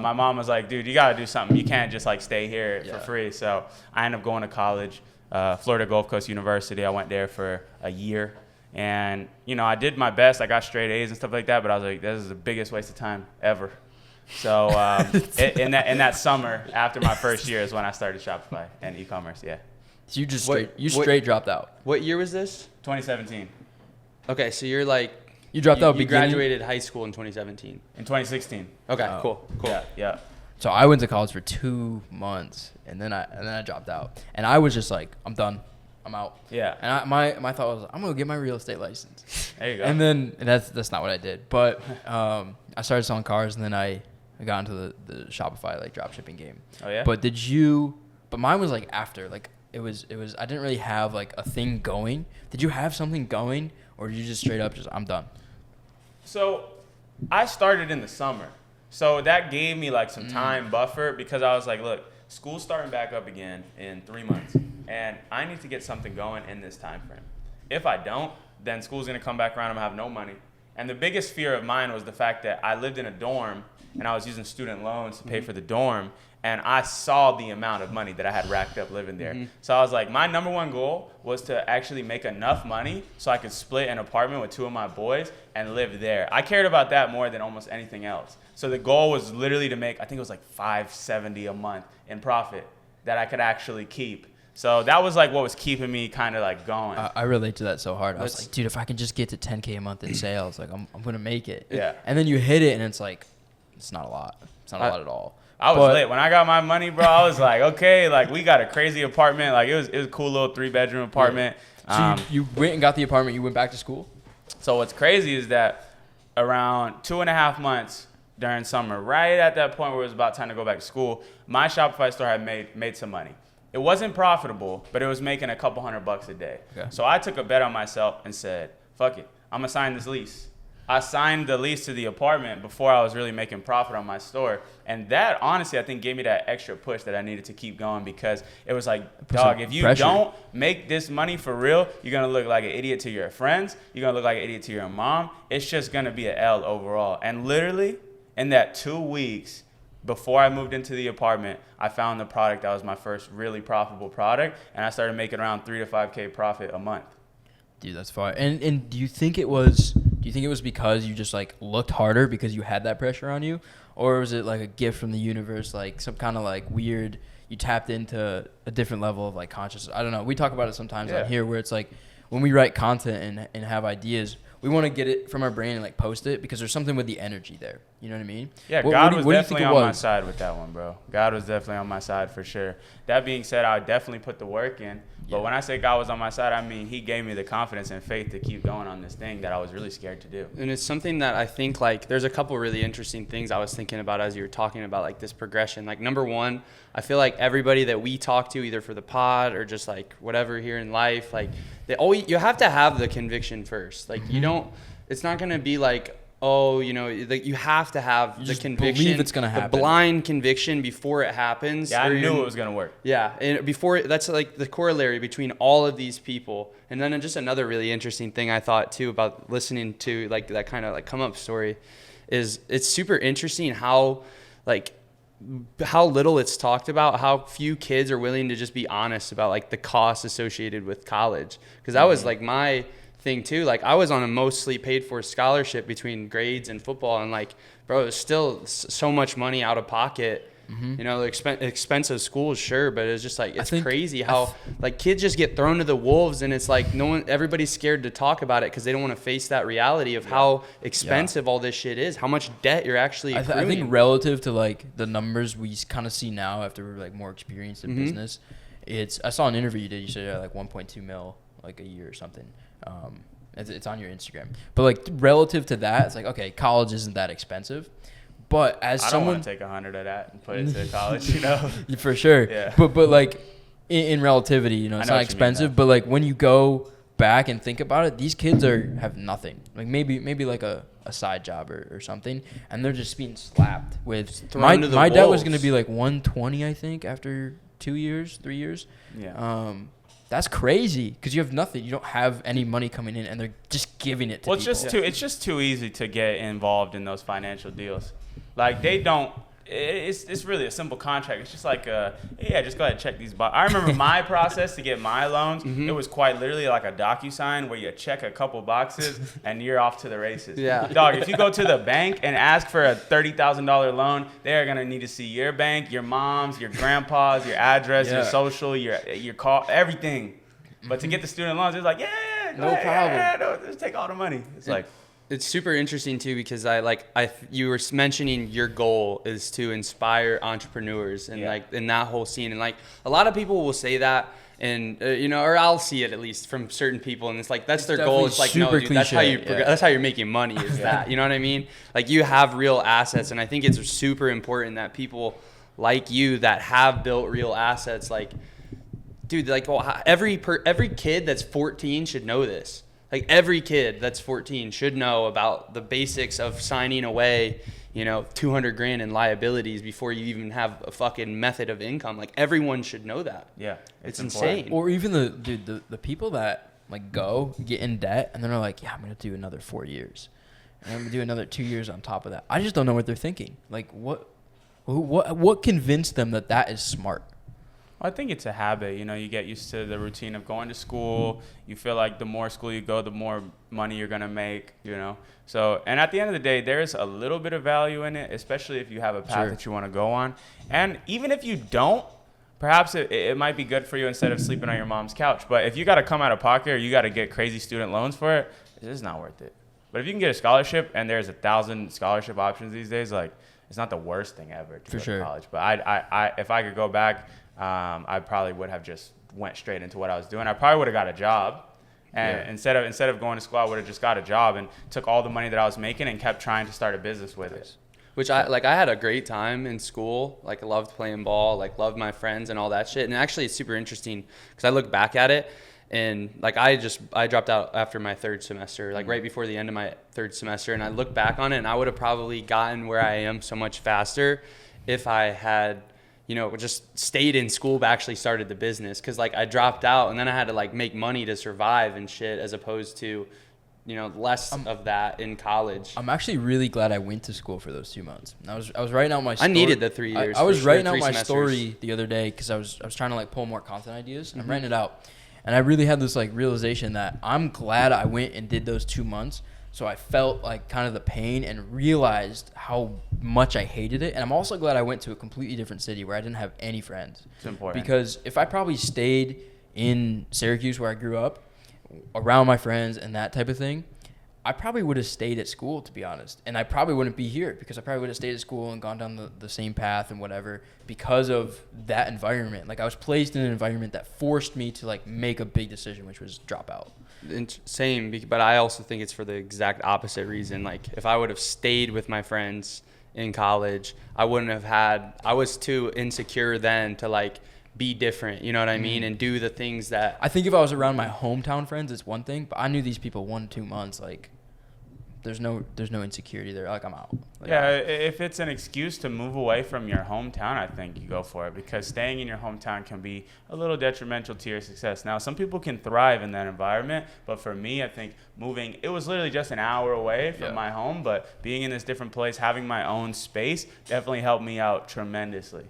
Speaker 1: my mom was like, dude, you gotta do something. You can't just like stay here for free. So I ended up going to college, Florida Gulf Coast University. I went there for a year, and you know I did my best. I got straight A's and stuff like that. But I was like, this is the biggest waste of time ever. So in that summer after my first year is when I started Shopify and e-commerce. Yeah.
Speaker 2: So you straight dropped out.
Speaker 3: What year was this?
Speaker 1: 2017.
Speaker 3: Okay, so you're like
Speaker 2: You dropped out.
Speaker 3: You
Speaker 2: beginning?
Speaker 3: graduated high school in 2017.
Speaker 1: In 2016.
Speaker 3: Okay,
Speaker 2: Oh.
Speaker 3: cool.
Speaker 1: Yeah.
Speaker 2: So I went to college for 2 months and then I dropped out. And I was just like, I'm done. I'm out.
Speaker 1: Yeah.
Speaker 2: And my thought was, I'm gonna get my real estate license.
Speaker 1: There you go.
Speaker 2: And then that's not what I did. But I started selling cars and then I got into the Shopify like drop shipping game.
Speaker 1: Oh yeah.
Speaker 2: But mine was like after, like it was I didn't really have like a thing going. Did you have something going, or did you just straight up just I'm done?
Speaker 1: So I started in the summer. So that gave me like some time buffer because I was like, look, school's starting back up again in 3 months and I need to get something going in this time frame. If I don't, then school's gonna come back around, I'm gonna have no money. And the biggest fear of mine was the fact that I lived in a dorm and I was using student loans to pay for the dorm, and I saw the amount of money that I had racked up living there. So I was like, my number one goal was to actually make enough money so I could split an apartment with 2 of my boys and live there. I cared about that more than almost anything else. So the goal was literally to make, I think it was like $570 a month in profit that I could actually keep. So that was like what was keeping me kind of like going.
Speaker 2: I relate to that so hard. I was like, dude, if I can just get to 10K a month in sales, like I'm gonna make it.
Speaker 1: Yeah.
Speaker 2: And then you hit it and it's like, it's not a lot. It's not a lot at all.
Speaker 1: I was lit. When I got my money, bro, I was like, okay, like we got a crazy apartment. Like it was a cool little 3-bedroom apartment.
Speaker 2: So you went and got the apartment, you went back to school?
Speaker 1: So what's crazy is that around 2.5 months during summer, right at that point where it was about time to go back to school, my Shopify store had made some money. It wasn't profitable, but it was making a couple $100 a day.
Speaker 2: Okay.
Speaker 1: So I took a bet on myself and said, fuck it, I'm gonna sign this lease. I signed the lease to the apartment before I was really making profit on my store. And that, honestly, I think gave me that extra push that I needed to keep going because it was like, dog, if you don't make this money for real, you're going to look like an idiot to your friends. You're going to look like an idiot to your mom. It's just going to be an L overall. And literally, in that 2 weeks before I moved into the apartment, I found the product that was my first really profitable product. And I started making around 3 to 5K profit a month.
Speaker 2: Dude, that's fire. And do you think it was because you just like looked harder because you had that pressure on you, or was it like a gift from the universe, like some kind of like weird, you tapped into a different level of like consciousness? I don't know. We talk about it sometimes on here where it's like when we write content and have ideas, we want to get it from our brain and like post it because there's something with the energy there. You know what I mean?
Speaker 1: Yeah, God was definitely on my side with that one, bro. God was definitely on my side for sure. That being said, I definitely put the work in. But when I say God was on my side, I mean he gave me the confidence and faith to keep going on this thing that I was really scared to do.
Speaker 3: And it's something that I think like there's a couple really interesting things I was thinking about as you were talking about like this progression. Like number one, I feel like everybody that we talk to either for the pod or just like whatever here in life, like you have to have the conviction first. Like you don't, it's not going to be like oh, you know, like you have to have
Speaker 2: You
Speaker 3: the
Speaker 2: just
Speaker 3: conviction,
Speaker 2: believe it's gonna happen.
Speaker 3: the blind conviction before it happens.
Speaker 1: Yeah, I
Speaker 3: or
Speaker 1: knew
Speaker 3: even-
Speaker 1: it was gonna work.
Speaker 3: Yeah, and that's like the corollary between all of these people. And then just another really interesting thing I thought too about listening to like that kind of like come up story is it's super interesting how little it's talked about, how few kids are willing to just be honest about like the costs associated with college. Because that was like my thing too. Like I was on a mostly paid for scholarship between grades and football, and like, bro, it's still so much money out of pocket. You know, expensive schools, sure, but it's just like it's crazy how like kids just get thrown to the wolves, and it's like everybody's scared to talk about it because they don't want to face that reality of how expensive all this shit is, how much debt you're actually accruing.
Speaker 2: I think relative to like the numbers we kind of see now after we're like more experienced in business, I saw an interview you did. You said you had like 1.2 mil like a year or something. It's on your Instagram, but like relative to that, it's like, okay, college isn't that expensive. But as
Speaker 1: I
Speaker 2: someone,
Speaker 1: don't want to take 100 of that and put it to college, you know.
Speaker 2: For sure.
Speaker 1: Yeah.
Speaker 2: But like in relativity, you know, it's
Speaker 1: know
Speaker 2: not
Speaker 1: what you mean,
Speaker 2: expensive.
Speaker 1: though.
Speaker 2: But like when you go back and think about it, these kids have nothing. Like maybe like a side job or something, and they're just being slapped with. My dad was gonna be like 120, I think, after 3 years.
Speaker 1: Yeah.
Speaker 2: That's crazy because you have nothing. You don't have any money coming in, and they're just giving it to people.
Speaker 1: It's just too easy to get involved in those financial deals. Like they don't. It's really a simple contract. It's just like, just go ahead and check these boxes. I remember my process to get my loans. It was quite literally like a DocuSign where you check a couple boxes and you're off to the races.
Speaker 3: Yeah.
Speaker 1: Dog, if you go to the bank and ask for a $30,000 loan, they're gonna need to see your bank, your mom's, your grandpa's, your address, your social, your call, everything. But to get the student loans, it's like,
Speaker 3: no problem.
Speaker 1: No, just take all the money. It's like.
Speaker 3: It's super interesting too because you were mentioning your goal is to inspire entrepreneurs and like in that whole scene, and like a lot of people will say that, and you know, or I'll see it at least from certain people, and it's like that's their goal. It's like, no, dude, that's how you that's how you're making money is that, you know what I mean? Like you have real assets, and I think it's super important that people like you that have built real assets, like, dude, like, well, every kid that's 14 should know this. Like every kid that's 14 should know about the basics of signing away, you know, $200,000 in liabilities before you even have a fucking method of income. Like everyone should know that.
Speaker 1: Yeah,
Speaker 3: it's insane.
Speaker 2: Or even the people that like get in debt and then are like, yeah, I'm gonna do another 4 years, and I'm gonna do another 2 years on top of that. I just don't know what they're thinking. Like what convinced them that is smart?
Speaker 1: I think it's a habit. You know, you get used to the routine of going to school. You feel like the more school you go, the more money you're going to make, you know. So, and at the end of the day, there's a little bit of value in it, especially if you have a path that you want to go on. And even if you don't, perhaps it might be good for you instead of sleeping on your mom's couch. But if you got to come out of pocket or you got to get crazy student loans for it, it's just not worth it. But if you can get a scholarship, and there's 1,000 scholarship options these days, like, it's not the worst thing ever to go to college. But I if I could go back, I probably would have just went straight into what I was doing. I probably would have got a job, and instead of going to school, I would have just got a job and took all the money that I was making and kept trying to start a business with it.
Speaker 3: Which I had a great time in school. Like I loved playing ball, like loved my friends and all that shit. And actually, it's super interesting because I look back at it, and like I dropped out after my third semester, like right before the end of my third semester, and I look back on it, and I would have probably gotten where I am so much faster if I had, you know, just stayed in school but actually started the business. Because like I dropped out and then I had to like make money to survive and shit, as opposed to, you know, less of that in college.
Speaker 2: I'm actually really glad I went to school for those 2 months. I was writing out my story.
Speaker 3: I needed the 3 years.
Speaker 2: I was writing out my
Speaker 3: semesters.
Speaker 2: story the other day because I was trying to like pull more content ideas. And I'm writing it out, and I really had this like realization that I'm glad I went and did those 2 months. So I felt like kind of the pain and realized how much I hated it. And I'm also glad I went to a completely different city where I didn't have any friends.
Speaker 1: It's important.
Speaker 2: Because if I probably stayed in Syracuse where I grew up, around my friends and that type of thing, I probably would have stayed at school, to be honest. And I probably wouldn't be here because I probably would have stayed at school and gone down the same path and whatever because of that environment. Like I was placed in an environment that forced me to like make a big decision, which was drop out.
Speaker 3: Same, but I also think it's for the exact opposite reason. Like if I would have stayed with my friends in college, I wouldn't have had, I was too insecure then to like be different, you know what I mean? And do the things that
Speaker 2: I think if I was around my hometown friends, it's one thing, but I knew these people 1-2 months, like there's no insecurity there. Like, I'm out. Like,
Speaker 1: Yeah, if it's an excuse to move away from your hometown, I think you go for it, because staying in your hometown can be a little detrimental to your success. Now, some people can thrive in that environment, but for me, I think moving, it was literally just an hour away from my home, but being in this different place, having my own space, definitely helped me out tremendously.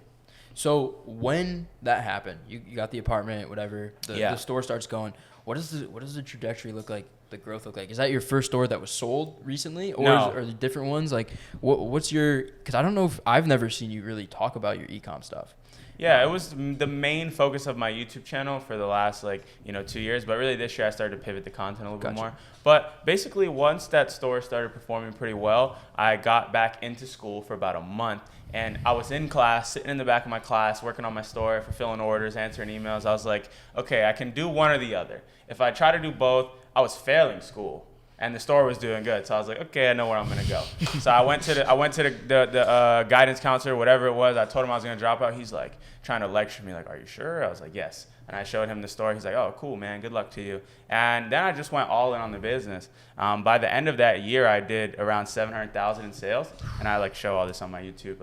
Speaker 2: So when that happened, you got the apartment, whatever, the store starts going. What does the trajectory look like? The growth look like? Is that your first store that was sold recently, or
Speaker 1: No.
Speaker 2: are there different ones? Like, what's your? Because I don't know if I've never seen you really talk about your e-com stuff.
Speaker 1: Yeah, it was the main focus of my YouTube channel for the last 2 years, but really this year I started to pivot the content a little bit more. But basically, once that store started performing pretty well, I got back into school for about a month, and I was in class, sitting in the back of my class, working on my store, fulfilling orders, answering emails. I was like, okay, I can do one or the other. If I try to do both, I was failing school, and the store was doing good. So I was like, okay, I know where I'm gonna go. So I went to the guidance counselor, whatever it was. I told him I was gonna drop out. He's like trying to lecture me, like, are you sure? I was like, yes. And I showed him the store. He's like, oh, cool, man. Good luck to you. And then I just went all in on the business. By the end of that year, I did around $700,000 in sales, and I show all this on my YouTube,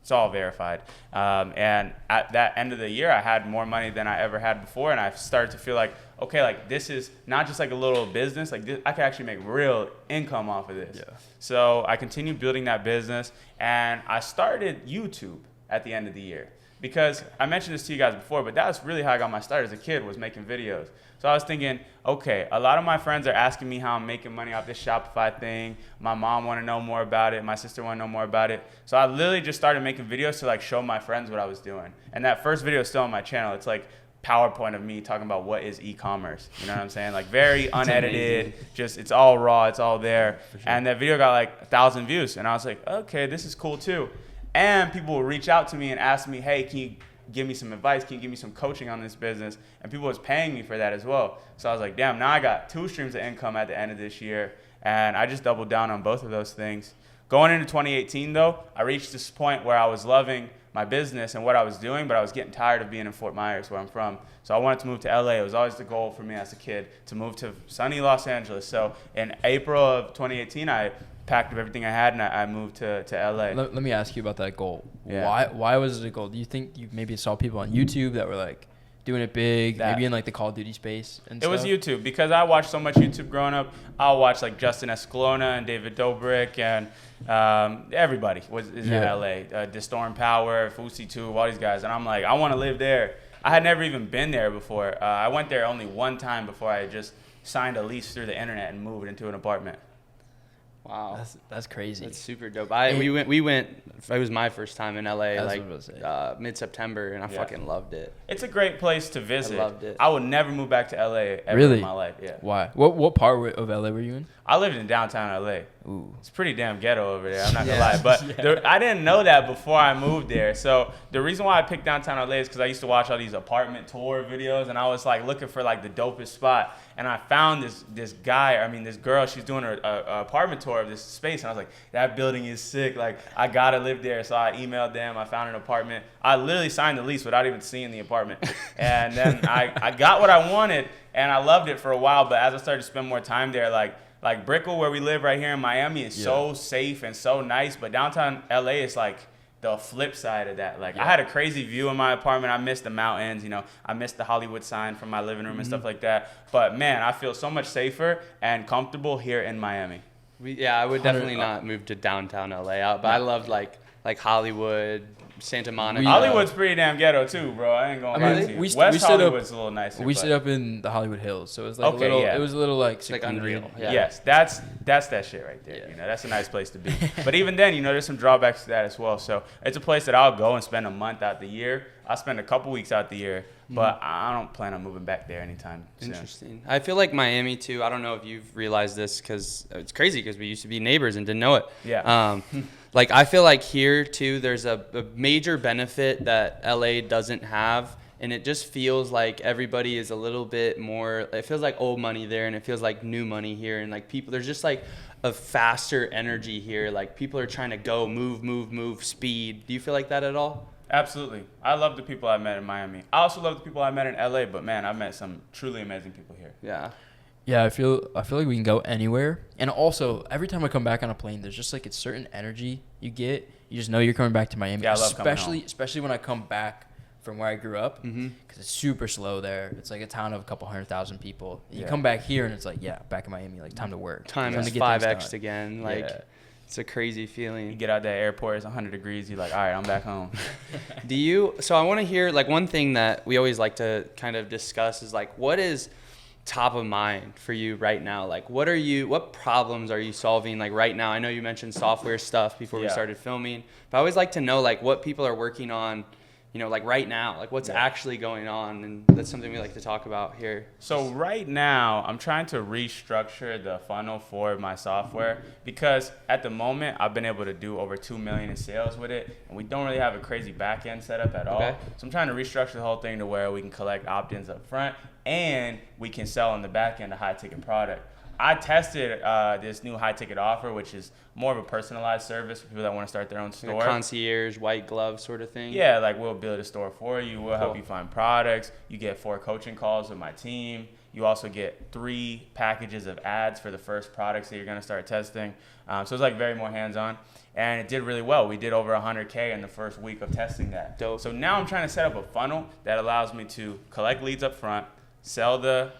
Speaker 1: it's all verified. And at that end of the year, I had more money than I ever had before, and I started to feel like, okay, this is not just a little business. I can actually make real income off of this. Yeah. So I continued building that business, and I started YouTube at the end of the year. Because I mentioned this to you guys before, but that's really how I got my start as a kid, was making videos. So I was thinking, okay, a lot of my friends are asking me how I'm making money off this Shopify thing. My mom want to know more about it. My sister want to know more about it. So I literally just started making videos to show my friends what I was doing. And that first video is still on my channel. It's PowerPoint of me talking about what is e-commerce. You know what I'm saying? Very unedited, it's all raw, it's all there. Sure. And that video got 1,000 views. And I was like, okay, this is cool too. And people will reach out to me and ask me, hey, can you give me some advice? Can you give me some coaching on this business? And people was paying me for that as well. So I was like, damn, now I got 2 streams of income at the end of this year. And I just doubled down on both of those things. Going into 2018, though, I reached this point where I was loving my business and what I was doing, but I was getting tired of being in Fort Myers, where I'm from. So I wanted to move to LA. It was always the goal for me as a kid to move to sunny Los Angeles. So in April of 2018, I packed up everything I had, and I moved to LA.
Speaker 2: Let me ask you about that goal.
Speaker 1: Yeah.
Speaker 2: Why was it a goal? Do you think you maybe saw people on YouTube that were doing it big, maybe in the Call of Duty space and stuff?
Speaker 1: It was YouTube, because I watched so much YouTube growing up. I'll watch Justin Escalona and David Dobrik and everybody is in LA. Distorm Power, Fusi2, all these guys. And I'm like, I want to live there. I had never even been there before. I went there only one time before I just signed a lease through the internet and moved into an apartment.
Speaker 3: Wow,
Speaker 2: that's crazy.
Speaker 3: That's super dope. We went. It was my first time in LA, mid-September, and I fucking loved it.
Speaker 1: It's a great place to visit.
Speaker 3: I loved it.
Speaker 1: I would never move back to LA ever in my life. Yeah.
Speaker 2: Why? What part of LA were you in?
Speaker 1: I lived in downtown LA.
Speaker 2: Ooh.
Speaker 1: It's pretty damn ghetto over there. I'm not gonna lie, but I didn't know that before I moved there. So the reason why I picked downtown LA is because I used to watch all these apartment tour videos, and I was looking for the dopest spot. And I found this girl. She's doing her apartment tour of this space, and I was like, that building is sick. I gotta live there. So I emailed them. I found an apartment. I literally signed the lease without even seeing the apartment. And then I got what I wanted, and I loved it for a while. But as I started to spend more time there, like Brickell, where we live right here in Miami, is so safe and so nice. But downtown LA is the flip side of that. I had a crazy view in my apartment. I missed the mountains, I missed the Hollywood sign from my living room and stuff like that. But man, I feel so much safer and comfortable here in Miami.
Speaker 3: I would definitely not move to downtown LA, but I loved Hollywood, Santa Monica.
Speaker 1: Hollywood's pretty damn ghetto too, bro. I ain't gonna lie to you. West Hollywood's a little nicer.
Speaker 2: We stood up in the Hollywood Hills, so it was it was a little
Speaker 3: unreal.
Speaker 1: Yeah. Yes, that's that shit right there. Yeah. That's a nice place to be. But even then, there's some drawbacks to that as well. So it's a place that I'll go and spend a month out the year. I'll spend a couple weeks out the year, but I don't plan on moving back there anytime soon.
Speaker 3: Interesting. I feel like Miami too. I don't know if you've realized this, because it's crazy, because we used to be neighbors and didn't know it.
Speaker 1: Yeah.
Speaker 3: I feel like here too, there's a major benefit that LA doesn't have, and it just feels like everybody is a little bit more. It feels like old money there, and it feels like new money here, and people. There's just a faster energy here. People are trying to go, move, speed. Do you feel like that at all?
Speaker 1: Absolutely. I love the people I met in Miami. I also love the people I met in LA, but man, I've met some truly amazing people here.
Speaker 3: Yeah.
Speaker 2: Yeah, I feel like we can go anywhere. And also, every time I come back on a plane, there's just like a certain energy you get. You just know you're coming back to Miami.
Speaker 1: Yeah, I love coming home.
Speaker 2: Especially when I come back from where I grew up, because it's super slow there. It's like a town of a couple 100,000 people. You come back here and it's like, yeah, back in Miami, like time to work.
Speaker 3: Time is
Speaker 2: to get
Speaker 3: 5x again. Like,
Speaker 1: Yeah.
Speaker 3: it's a crazy feeling.
Speaker 1: You get out that airport, it's 100 degrees. You're like, all right, I'm back home.
Speaker 3: So I want to hear, like, one thing that we always like to kind of discuss is, like, what is top of mind for you right now? Like, what problems are you solving, like, right now? I know you mentioned software stuff before we started filming, but I always like to know, like, what people are working on, you know, like right now, like what's actually going on. And that's something we like to talk about here.
Speaker 1: So right now, I'm trying to restructure the funnel for my software, because at the moment, I've been able to do over 2 million in sales with it, and we don't really have a crazy back end setup at all. So I'm trying to restructure the whole thing to where we can collect opt-ins up front, and we can sell on the back end a high ticket product. I tested this new high ticket offer, which is more of a personalized service for people that want to start their own store.
Speaker 3: Like a concierge, white glove sort of thing.
Speaker 1: Yeah, like we'll build a store for you. We'll help you find products. You get 4 coaching calls with my team. You also get 3 packages of ads for the first products that you're going to start testing. So it's like very more hands-on. And it did really well. We did over 100K in the first week of testing that.
Speaker 3: Dope.
Speaker 1: So now I'm trying to set up a funnel that allows me to collect leads up front, sell the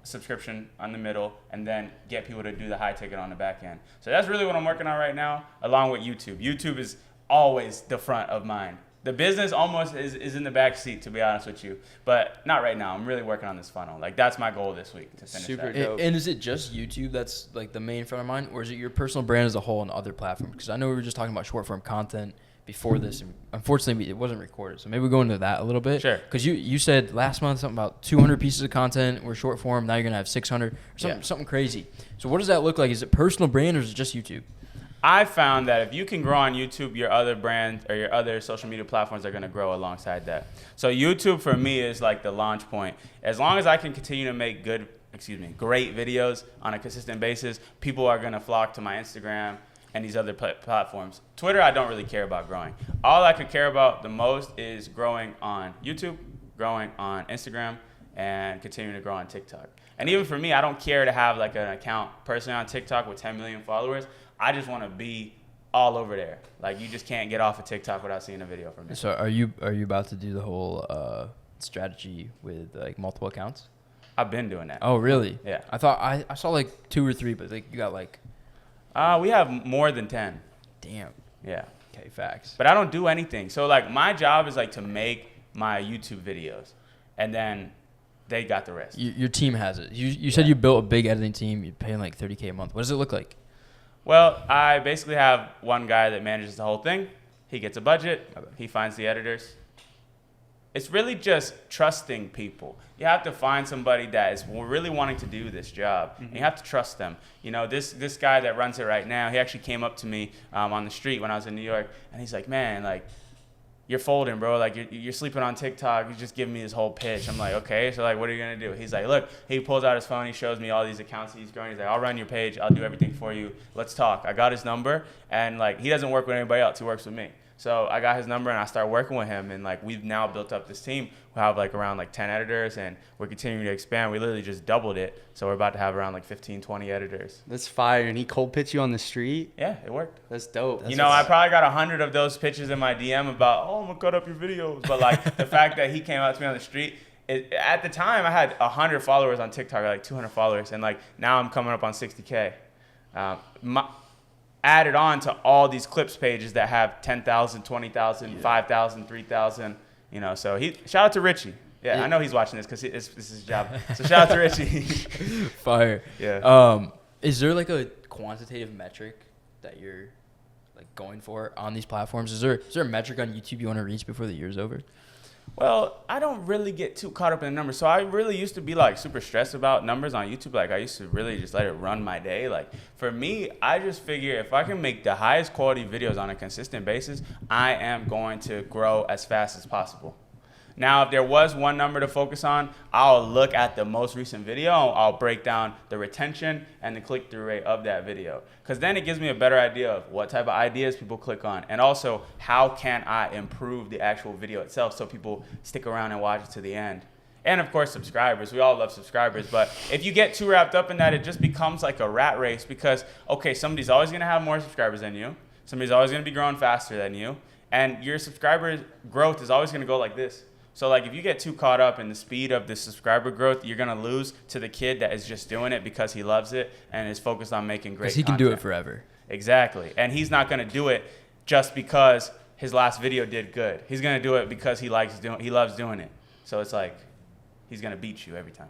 Speaker 1: subscription on the middle, and then get people to do the high ticket on the back end. So that's really what I'm working on right now, along with YouTube. YouTube is always the front of mind. The business almost is in the back seat, to be honest with you, but not right now. I'm really working on this funnel. Like, that's my goal this week, to finish
Speaker 3: Super
Speaker 1: that.
Speaker 3: dope.
Speaker 2: And is it just YouTube that's like the main front of mind, or is it your personal brand as a whole on other platforms? Because I know we were just talking about short form content before this, and unfortunately it wasn't recorded, so maybe we'll go into that a little bit.
Speaker 1: Sure.
Speaker 2: Because you said last month something about 200 pieces of content were short form. Now you're gonna have 600 or something crazy. So what does that look like? Is it personal brand or is it just YouTube?
Speaker 1: I found that if you can grow on YouTube, your other brands or your other social media platforms are going to grow alongside that. So YouTube for me is like the launch point. As long as I can continue to make great videos on a consistent basis, people are going to flock to my Instagram and these other platforms. Twitter, I don't really care about growing. All I could care about the most is growing on YouTube, growing on Instagram, and continuing to grow on TikTok. And even for me, I don't care to have like an account personally on TikTok with 10 million followers. I just want to be all over there. Like, you just can't get off of TikTok without seeing a video from me.
Speaker 2: So are you about to do the whole strategy with like multiple accounts?
Speaker 1: I've been doing that.
Speaker 2: Oh, really?
Speaker 1: Yeah.
Speaker 2: I thought I saw like 2 or 3, but like you got like.
Speaker 1: We have more than 10.
Speaker 2: Damn.
Speaker 1: Yeah.
Speaker 2: Okay, facts.
Speaker 1: But I don't do anything. So like my job is like to make my YouTube videos, and then they got the rest.
Speaker 2: Your team has it. You said you built a big editing team. You're paying like $30K a month. What does it look like?
Speaker 1: Well, I basically have one guy that manages the whole thing. He gets a budget. He finds the editors. It's really just trusting people. You have to find somebody that is really wanting to do this job, and you have to trust them. You know, this guy that runs it right now, he actually came up to me on the street when I was in New York, and he's like, man, like, you're folding, bro. Like, you're sleeping on TikTok. You just give me this whole pitch. I'm like, okay, so like, what are you gonna do? He's like, look, he pulls out his phone. He shows me all these accounts he's growing. He's like, I'll run your page. I'll do everything for you. Let's talk. I got his number, and like, he doesn't work with anybody else. He works with me. So I got his number, and I started working with him, and like, we've now built up this team. We have like around like 10 editors, and we're continuing to expand. We literally just doubled it, so we're about to have around like 15, 20 editors.
Speaker 3: That's fire. And he cold pitched you on the street?
Speaker 1: Yeah, it worked.
Speaker 3: That's dope.
Speaker 1: I probably got 100 of those pitches in my DM about, oh, I'm gonna cut up your videos. But like, the fact that he came out to me on the street, at the time I had 100 followers on TikTok, like 200 followers, and like now I'm coming up on 60K. Added on to all these clips pages that have 10,000, 20,000, 5,000, 3,000, you know, so shout out to Richie. Yeah, I know he's watching this because this is his job. So shout out to Richie.
Speaker 2: Fire.
Speaker 1: Yeah.
Speaker 2: Is there like a quantitative metric that you're like going for on these platforms? Is there a metric on YouTube you want to reach before the year's over?
Speaker 1: Well, I don't really get too caught up in the numbers. So I really used to be like super stressed about numbers on YouTube. Like, I used to really just let it run my day. Like, for me, I just figure if I can make the highest quality videos on a consistent basis, I am going to grow as fast as possible. Now, if there was one number to focus on, I'll look at the most recent video. I'll break down the retention and the click-through rate of that video. Because then it gives me a better idea of what type of ideas people click on. And also, how can I improve the actual video itself so people stick around and watch it to the end. And of course, subscribers. We all love subscribers. But if you get too wrapped up in that, it just becomes like a rat race because, okay, somebody's always going to have more subscribers than you. Somebody's always going to be growing faster than you. And your subscriber growth is always going to go like this. So like if you get too caught up in the speed of the subscriber growth, you're going to lose to the kid that is just doing it because he loves it and is focused on making great content.
Speaker 2: Because he can do it forever.
Speaker 1: Exactly. And he's not going to do it just because his last video did good. He's going to do it because he loves doing it. So it's like he's going to beat you every time.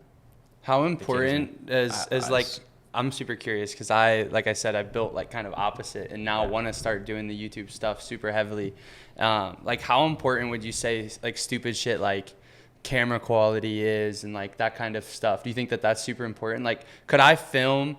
Speaker 3: How important is like, I'm super curious because like I said, I built like kind of opposite and now want to start doing the YouTube stuff super heavily. Like how important would you say like stupid shit like camera quality is and like that kind of stuff? Do you think that that's super important? Like could I film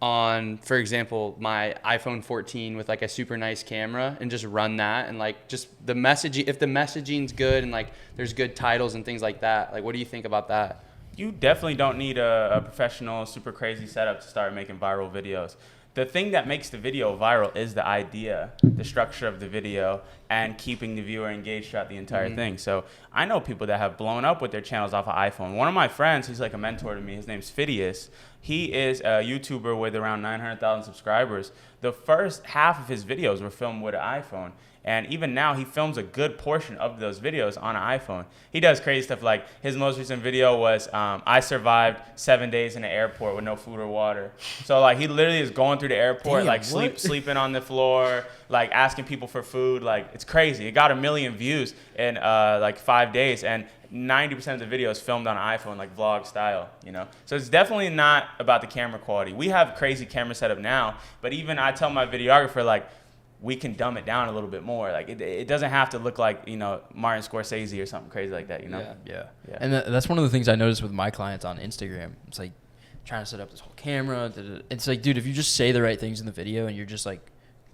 Speaker 3: on, for example, my iPhone 14 with like a super nice camera and just run that and like just the messaging, if the messaging's good and like there's good titles and things like that, like what do you think about that?
Speaker 1: You definitely don't need a professional, super crazy setup to start making viral videos. The thing that makes the video viral is the idea, the structure of the video, and keeping the viewer engaged throughout the entire thing. So I know people that have blown up with their channels off of iPhone. One of my friends, who's like a mentor to me, his name's Phidias. He is a YouTuber with around 900,000 subscribers. The first half of his videos were filmed with an iPhone. And even now, he films a good portion of those videos on an iPhone. He does crazy stuff like his most recent video was, I survived 7 days in an airport with no food or water. So like he literally is going through the airport,
Speaker 2: Damn,
Speaker 1: like
Speaker 2: what?
Speaker 1: sleeping on the floor, like asking people for food. Like it's crazy. It got 1 million views in like 5 days. And 90% of the video is filmed on an iPhone, like vlog style, you know? So it's definitely not about the camera quality. We have crazy camera setup now, but even I tell my videographer, like, we can dumb it down a little bit more. Like it doesn't have to look like, you know, Martin Scorsese or something crazy like that, you know?
Speaker 2: Yeah. And that's one of the things I noticed with my clients on Instagram. It's like trying to set up this whole camera. It's like, dude, if you just say the right things in the video and you're just like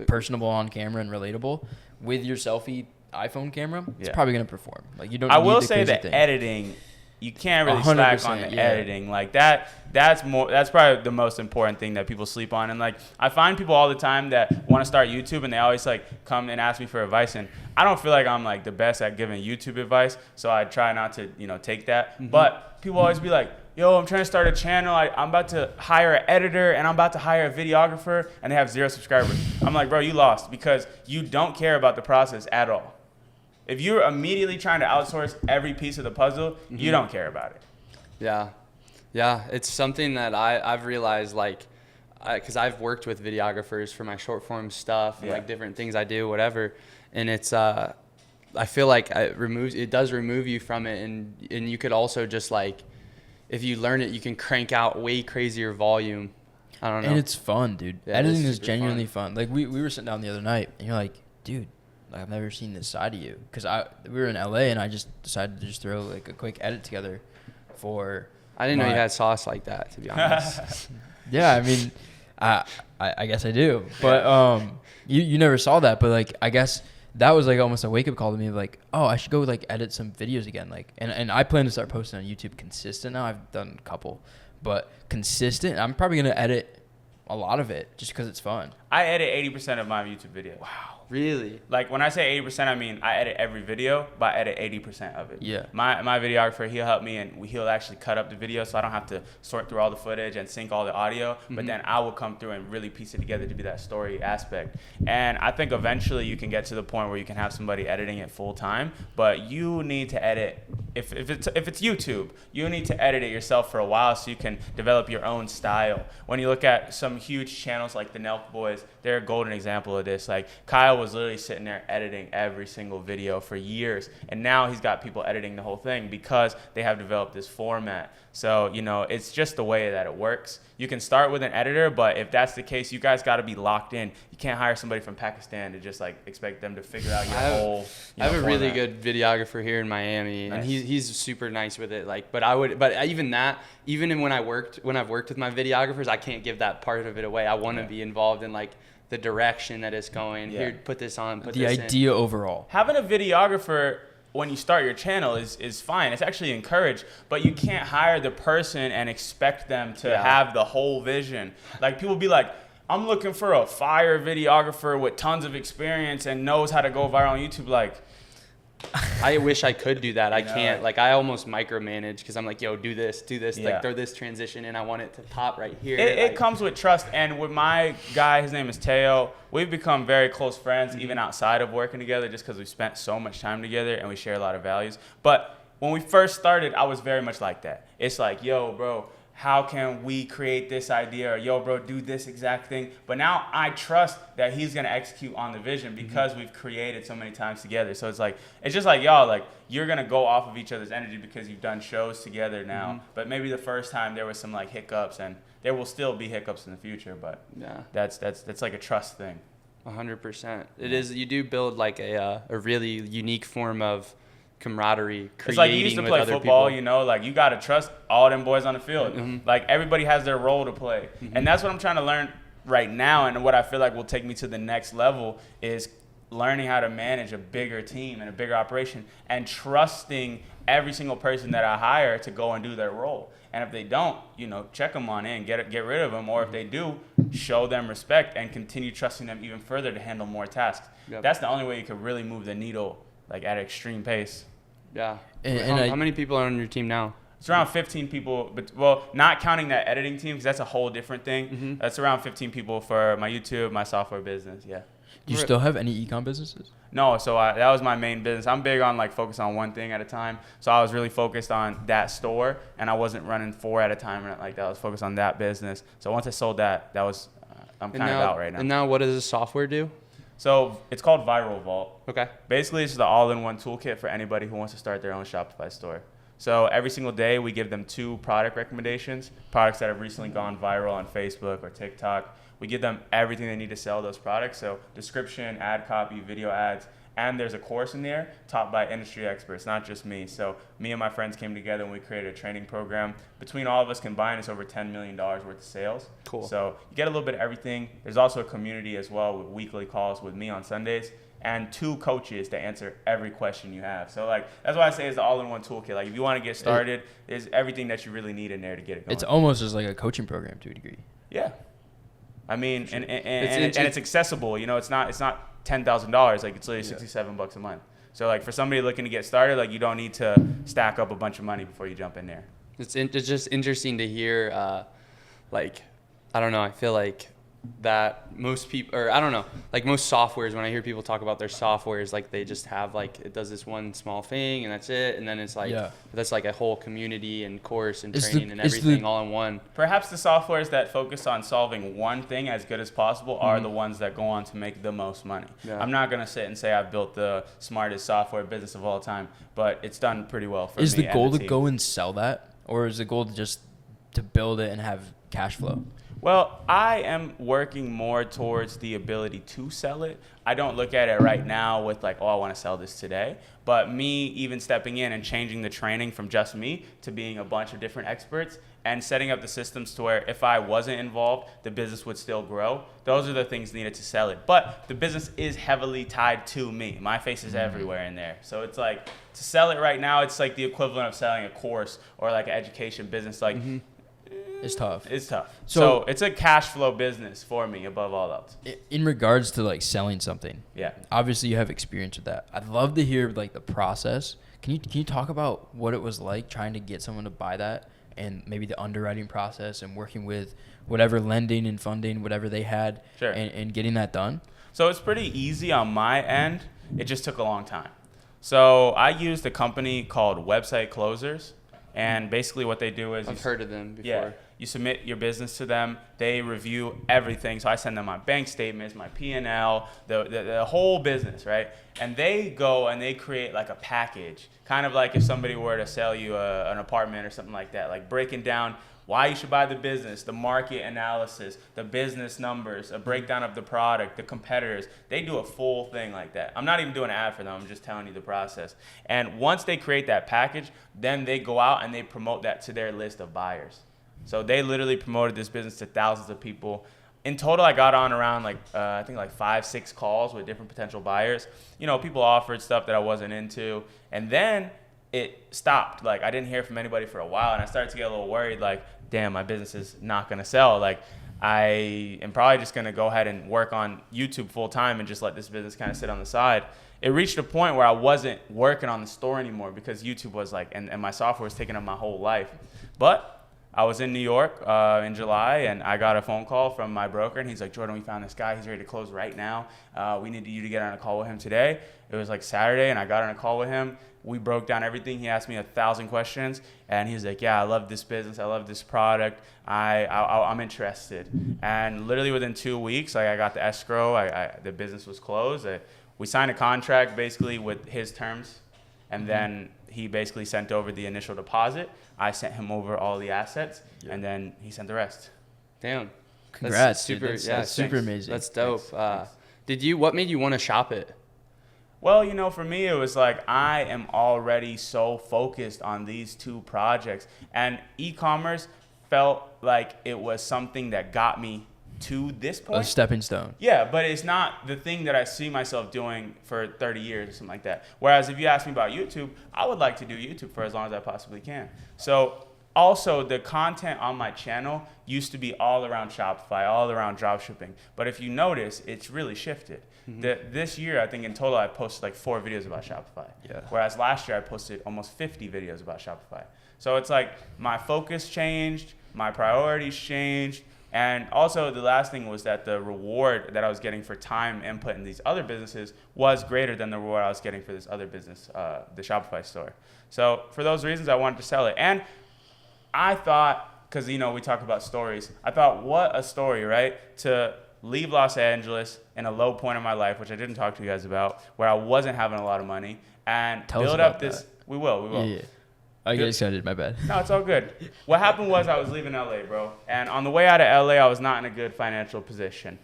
Speaker 2: personable on camera and relatable with your selfie iPhone camera, it's probably going to perform. Like you don't.
Speaker 1: I
Speaker 2: need
Speaker 1: will
Speaker 2: the
Speaker 1: say
Speaker 2: crazy
Speaker 1: that
Speaker 2: thing.
Speaker 1: editing, you can't really slack on the editing. Like that's probably the most important thing that people sleep on. And like I find people all the time that want to start YouTube and they always like come and ask me for advice, and I don't feel like I'm like the best at giving YouTube advice, so I try not to, you know, take that. But people always be like, yo, I'm trying to start a channel, I'm about to hire an editor and I'm about to hire a videographer, and they have 0 subscribers. I'm like, bro, you lost because you don't care about the process at all. If you're immediately trying to outsource every piece of the puzzle, you don't care about it.
Speaker 3: Yeah, it's something that I've realized, like, because I've worked with videographers for my short form stuff and like different things I do, whatever, and it's I feel like it does remove you from it, and you could also just like, if you learn it, you can crank out way crazier volume. I don't know.
Speaker 2: And it's fun, dude.
Speaker 3: Yeah,
Speaker 2: Editing is genuinely fun. Like we were sitting down the other night, and you're like, dude, like I've never seen this side of you. Because we were in LA, and I just decided to just throw like a quick edit together for.
Speaker 3: I didn't know you had sauce like that, to be honest.
Speaker 2: Yeah, I mean, I guess I do, but you never saw that, but like I guess that was like almost a wake up call to me, like, oh, I should go like edit some videos again, like, and I plan to start posting on YouTube consistent now. I've done a couple, but consistent. I'm probably gonna edit a lot of it just because it's fun.
Speaker 1: I edit 80% of my YouTube videos.
Speaker 2: Wow.
Speaker 3: Really?
Speaker 1: Like when I say 80%, I mean I edit every video, but I edit 80% of it.
Speaker 2: Yeah.
Speaker 1: My videographer, he'll help me, and he'll actually cut up the video so I don't have to sort through all the footage and sync all the audio. But then I will come through and really piece it together to be that story aspect. And I think eventually you can get to the point where you can have somebody editing it full time. But you need to edit. If it's YouTube, you need to edit it yourself for a while so you can develop your own style. When you look at some huge channels like the Nelk Boys, they're a golden example of this. Like Kyle was literally sitting there editing every single video for years, and now he's got people editing the whole thing because they have developed this format. So, you know, it's just the way that it works. You can start with an editor, but if that's the case, you guys got to be locked in. You can't hire somebody from Pakistan to just like expect them to figure out your whole.
Speaker 3: I have a really
Speaker 1: format.
Speaker 3: good videographer here in Miami, and he's super nice with it. Like, but even when I've worked with my videographers, I can't give that part of it away. I want to be involved in like the direction that it's going. Here, put this on. Put
Speaker 2: the
Speaker 3: this
Speaker 2: idea overall.
Speaker 1: Having a videographer when you start your channel is fine. It's actually encouraged, but you can't hire the person and expect them to have the whole vision. Like people be like, I'm looking for a fire videographer with tons of experience and knows how to go viral on YouTube. Like,
Speaker 3: I wish I could do that. I
Speaker 1: You know,
Speaker 3: can't. Like, I almost micromanage because I'm like, yo, do this,
Speaker 1: Yeah.
Speaker 3: like throw this transition in. I want it to pop right here.
Speaker 1: It comes with trust. And with my guy, his name is Tate, we've become very close friends, even outside of working together, just because we've spent so much time together and we share a lot of values. But when we first started, I was very much like that. It's like, yo, bro, how can we create this idea? Or, yo, bro, do this exact thing. But now I trust that he's going to execute on the vision because we've created so many times together. So it's like, it's just like, y'all, like, you're going to go off of each other's energy because you've done shows together now. But maybe the first time there was some like hiccups, and there will still be hiccups in the future. But
Speaker 3: Yeah.
Speaker 1: that's like a trust thing.
Speaker 3: 100%. It is. You do build like a really unique form of camaraderie.
Speaker 1: It's like you used to play football,
Speaker 3: people.
Speaker 1: you know, like you got to trust all them boys on the field. Like everybody has their role to play. And that's what I'm trying to learn right now. And what I feel like will take me to the next level is learning how to manage a bigger team and a bigger operation and trusting every single person that I hire to go and do their role. And if they don't, you know, check them on in, get rid of them. Or if they do, show them respect and continue trusting them even further to handle more tasks.
Speaker 3: Yep.
Speaker 1: That's the only way you could really move the needle, like at an extreme pace.
Speaker 3: Yeah.
Speaker 2: And
Speaker 3: How many people are on your team now?
Speaker 1: It's around 15 people, but well, not counting that editing team because that's a whole different thing. That's around 15 people for my YouTube, my software business. Yeah.
Speaker 2: Do you still have any ecom businesses?
Speaker 1: No, so that was my main business. I'm big on like focus on one thing at a time. So I was really focused on that store, and I wasn't running 4 at a time or like that. I was focused on that business. So once I sold that, that was I'm kind of out right now.
Speaker 3: And now, what does the software do?
Speaker 1: So it's called Viral Vault.
Speaker 3: Okay.
Speaker 1: Basically, it's the all-in-one toolkit for anybody who wants to start their own Shopify store. So every single day, we give them 2 product recommendations, products that have recently gone viral on Facebook or TikTok. We give them everything they need to sell those products. So description, ad copy, video ads, and there's a course in there taught by industry experts, not just me. So me and my friends came together and we created a training program. Between all of us combined, it's over $10 million worth of sales.
Speaker 3: Cool.
Speaker 1: So you get a little bit of everything. There's also a community as well with weekly calls with me on Sundays and 2 coaches to answer every question you have. So like that's why I say it's the all-in-one toolkit. Like if you want to get started, there's everything that you really need in there to get it going.
Speaker 2: It's almost just like a coaching program to a degree.
Speaker 1: Yeah. I mean,
Speaker 3: Sure.
Speaker 1: and it's accessible. You know, it's not $10,000. Like it's literally $67 a month. So like for somebody looking to get started, like you don't need to stack up a bunch of money before you jump in there.
Speaker 3: It's just interesting to hear, like, I don't know, I feel like that most people, or I don't know, like most softwares, when I hear people talk about their softwares, like they just have like, it does this one small thing and that's it. And then it's like, that's like a whole community and course and training and everything all in one.
Speaker 1: Perhaps the softwares that focus on solving one thing as good as possible are the ones that go on to make the most money. Yeah. I'm not going to sit and say I've built the smartest software business of all time, but it's done pretty well for me.
Speaker 2: Is the goal to go and sell that? Or is the goal to just to build it and have cash flow?
Speaker 1: Well, I am working more towards the ability to sell it. I don't look at it right now with like, oh, I want to sell this today. But me even stepping in and changing the training from just me to being a bunch of different experts and setting up the systems to where if I wasn't involved, the business would still grow. Those are the things needed to sell it. But the business is heavily tied to me. My face is everywhere in there. So it's like to sell it right now, it's like the equivalent of selling a course or like an education business. Like,
Speaker 2: It's tough.
Speaker 1: It's tough. So it's a cash flow business for me above all else.
Speaker 2: In regards to like selling something,
Speaker 1: Yeah.
Speaker 2: obviously you have experience with that. I'd love to hear like the process. Can you talk about what it was like trying to get someone to buy that and maybe the underwriting process and working with whatever lending and funding, whatever they had,
Speaker 1: Sure.
Speaker 2: and getting that done?
Speaker 1: So it's pretty easy on my end. It just took a long time. So I used a company called Website Closers. And basically what they do is
Speaker 3: I've heard of them before.
Speaker 1: Yeah, you submit your business to them. They review everything. So I send them my bank statements, my P&L, the whole business, right? And they go and they create like a package, kind of like if somebody were to sell you an apartment or something like that, like breaking down why you should buy the business, the market analysis, the business numbers, a breakdown of the product, the competitors. They do a full thing like that. I'm not even doing an ad for them. I'm just telling you the process. And once they create that package, then they go out and they promote that to their list of buyers. So they literally promoted this business to thousands of people. In total, I got on around I think 5-6 calls with different potential buyers. You know, people offered stuff that I wasn't into. And then it stopped. Like I didn't hear from anybody for a while, and I started to get a little worried. Like, damn, my business is not gonna sell. Like, I am probably just going to go ahead and work on YouTube full time and just let this business kind of sit on the side. It reached a point where I wasn't working on the store anymore because YouTube was like, and my software was taking up my whole life. But I was in New York in July, and I got a phone call from my broker, and he's like, Jordan, we found this guy. He's ready to close right now. We need you to get on a call with him today. It was like Saturday, and I got on a call with him. We broke down everything. He asked me 1,000 questions, and he was like, yeah, I love this business. I love this product. I'm interested. And literally within 2 weeks, like, I got the escrow. The business was closed. We signed a contract basically with his terms, and then he basically sent over the initial deposit. I sent him over all the assets, and then he sent the rest.
Speaker 3: Damn.
Speaker 2: Congrats,
Speaker 3: super,
Speaker 2: dude. That's,
Speaker 3: yeah,
Speaker 2: that's super amazing.
Speaker 3: That's dope.
Speaker 1: Thanks.
Speaker 3: What made you want to shop it?
Speaker 1: Well, for me, it was like I am already so focused on these 2 projects, and e-commerce felt like it was something that got me to this point.
Speaker 2: A stepping stone.
Speaker 1: Yeah, but it's not the thing that I see myself doing for 30 years or something like that. Whereas if you ask me about YouTube, I would like to do YouTube for as long as I possibly can. So also the content on my channel used to be all around Shopify, all around dropshipping. But if you notice, it's really shifted. This year, I think in total, I posted like 4 videos about Shopify.
Speaker 2: Yeah.
Speaker 1: Whereas last year, I posted almost 50 videos about Shopify. So it's like my focus changed, my priorities changed. And also the last thing was that the reward that I was getting for time input in these other businesses was greater than the reward I was getting for this other business, the Shopify store. So for those reasons, I wanted to sell it. And I thought, because, we talk about stories, I thought, what a story, right? To leave Los Angeles in a low point in my life, which I didn't talk to you guys about, where I wasn't having a lot of money, and build up this. We will.
Speaker 2: Yeah. I get excited, my bad.
Speaker 1: No, it's all good. What happened was I was leaving LA, bro. And on the way out of LA, I was not in a good financial position.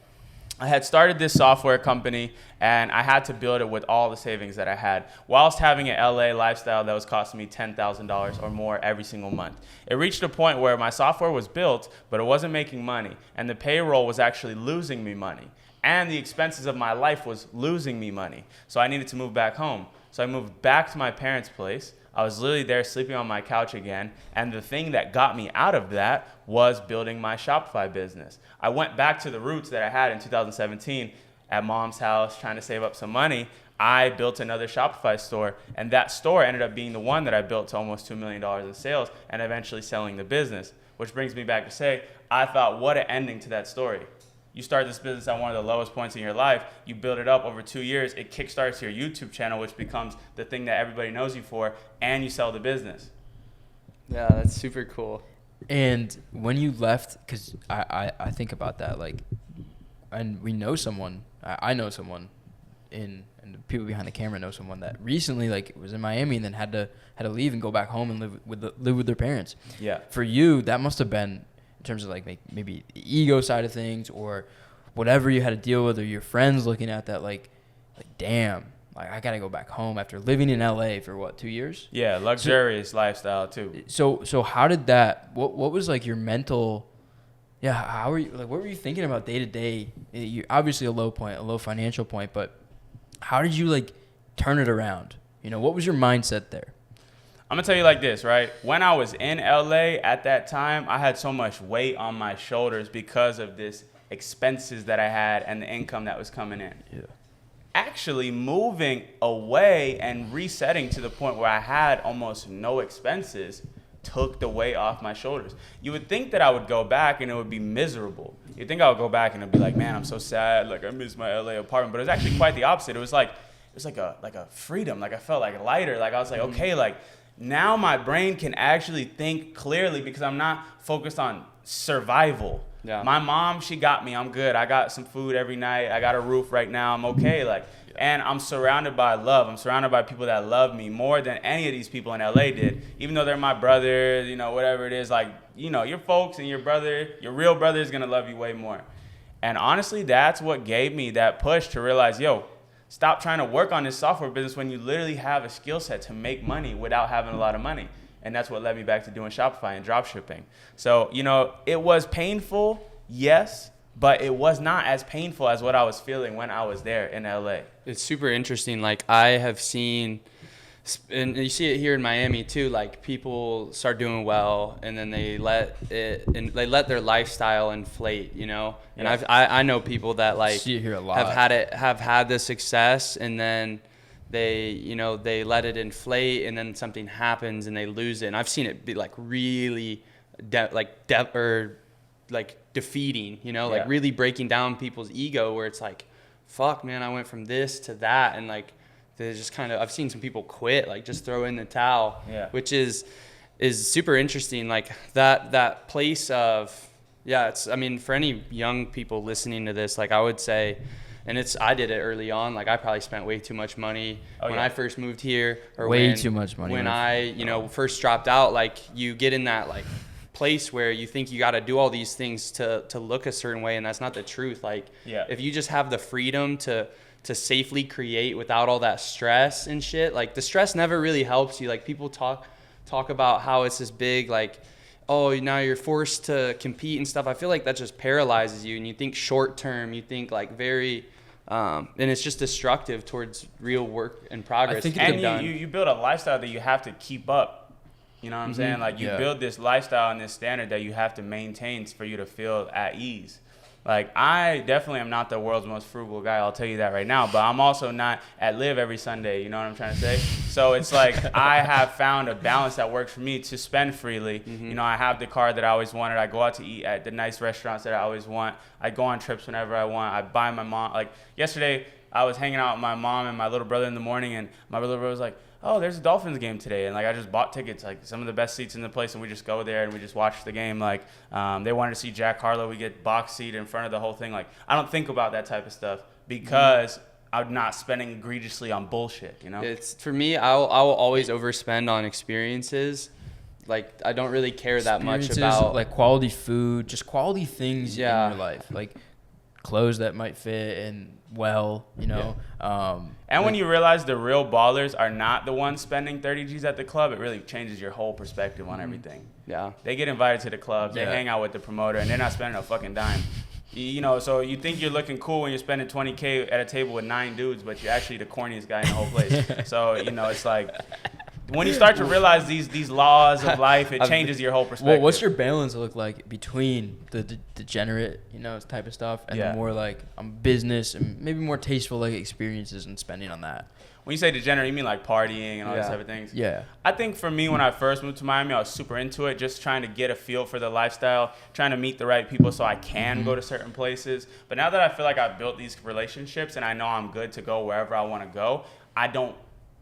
Speaker 1: I had started this software company, and I had to build it with all the savings that I had, whilst having an LA lifestyle that was costing me $10,000 or more every single month. It reached a point where my software was built, but it wasn't making money, and the payroll was actually losing me money, and the expenses of my life was losing me money. So I needed to move back home. So I moved back to my parents' place. I was literally there sleeping on my couch again, and the thing that got me out of that was building my Shopify business. I went back to the roots that I had in 2017 at mom's house trying to save up some money. I built another Shopify store, and that store ended up being the one that I built to almost $2 million in sales and eventually selling the business, which brings me back to say, I thought, what an ending to that story. You start this business at one of the lowest points in your life. You build it up over 2 years. It kickstarts your YouTube channel, which becomes the thing that everybody knows you for, and you sell the business.
Speaker 3: Yeah, that's super cool.
Speaker 2: And when you left, because I think about that, like, and we know someone, I know someone and the people behind the camera know someone that recently, like, was in Miami and then had to leave and go back home and live with their parents.
Speaker 1: Yeah.
Speaker 2: For you, that must have been, in terms of like maybe the ego side of things or whatever you had to deal with, or your friends looking at that like damn, like I gotta go back home after living in LA for what, 2 years?
Speaker 1: Yeah, luxurious lifestyle too.
Speaker 2: So how did that? What was like your mental? Yeah, how were you? Like, what were you thinking about day to day? You obviously a low point, a low financial point, but how did you like turn it around? What was your mindset there?
Speaker 1: I'm gonna tell you like this, right? When I was in LA at that time, I had so much weight on my shoulders because of this expenses that I had and the income that was coming in.
Speaker 2: Yeah.
Speaker 1: Actually moving away and resetting to the point where I had almost no expenses took the weight off my shoulders. You would think that I would go back and it would be miserable. You'd think I would go back and it'd be like, man, I'm so sad. Like, I miss my LA apartment. But it was actually quite the opposite. It was like a freedom. Like, I felt like lighter. Like, I was like, okay, like, now my brain can actually think clearly because I'm not focused on survival.
Speaker 3: Yeah.
Speaker 1: My mom, she got me. I'm good. I got some food every night. I got a roof right now. I'm okay. And I'm surrounded by love. I'm surrounded by people that love me more than any of these people in LA did. Even though they're my brothers, whatever it is, like, your folks and your brother, your real brother is going to love you way more. And honestly, that's what gave me that push to realize, stop trying to work on this software business when you literally have a skill set to make money without having a lot of money. And that's what led me back to doing Shopify and drop shipping. So, it was painful, yes, but it was not as painful as what I was feeling when I was there in LA.
Speaker 3: It's super interesting. Like, I have seen And you see it here in Miami too. Like people start doing well, and then they let their lifestyle inflate, you know. And I know people that like
Speaker 2: see it here a lot.
Speaker 3: have had the success, and then they let it inflate, and then something happens and they lose it. And I've seen it be like really defeating, you know, like really breaking down people's ego, where it's like, fuck, man, I went from this to that, and like. They just kind of, I've seen some people quit, like just throw in the towel, which is super interesting. Like that place of, it's, I mean, for any young people listening to this, like I would say, and I did it early on. Like I probably spent way too much money when I first moved here, or
Speaker 2: too much money
Speaker 3: when I, first dropped out. Like you get in that like place where you think you got to do all these things to look a certain way, and that's not the truth. Like if you just have the freedom to safely create without all that stress and shit, like the stress never really helps you. Like people talk about how it's this big, like, oh, now you're forced to compete and stuff. I feel like that just paralyzes you, and you think short term, you think like very, and it's just destructive towards real work and progress.
Speaker 1: And you build a lifestyle that you have to keep up. You know what I'm saying? Like you build this lifestyle and this standard that you have to maintain for you to feel at ease. Like, I definitely am not the world's most frugal guy, I'll tell you that right now, but I'm also not at Live every Sunday, you know what I'm trying to say? So it's like I have found a balance that works for me to spend freely. You know, I have the car that I always wanted. I go out to eat at the nice restaurants that I always want. I go on trips whenever I want. I buy my mom. Like, yesterday, I was hanging out with my mom and my little brother in the morning, and my little brother was like, oh, there's a Dolphins game today. And, like, I just bought tickets, like, some of the best seats in the place, and we just go there and we just watch the game. Like, they wanted to see Jack Harlow. We get box seat in front of the whole thing. Like, I don't think about that type of stuff because I'm not spending egregiously on bullshit, you know?
Speaker 3: It's, for me, I will always overspend on experiences. Like, I don't really care that much about,
Speaker 2: like, quality food, just quality things in your life. Like, clothes that might fit and you know.
Speaker 1: And when you realize the real ballers are not the ones spending 30 G's at the club, it really changes your whole perspective on everything.
Speaker 3: Yeah.
Speaker 1: They get invited to the club, they hang out with the promoter, and they're not spending a fucking dime. You know, so you think you're looking cool when you're spending $20K at a table with 9 dudes, but you're actually the corniest guy in the whole place. So, you know, it's like, when you start to realize these laws of life, it changes your whole perspective.
Speaker 2: Well, what's your balance look like between the degenerate, you know, type of stuff, and the more like business and maybe more tasteful like experiences and spending on that?
Speaker 1: When you say degenerate, you mean like partying and all these type of things?
Speaker 2: Yeah.
Speaker 1: I think for me, when I first moved to Miami, I was super into it, just trying to get a feel for the lifestyle, trying to meet the right people so I can go to certain places. But now that I feel like I've built these relationships and I know I'm good to go wherever I want to go, I don't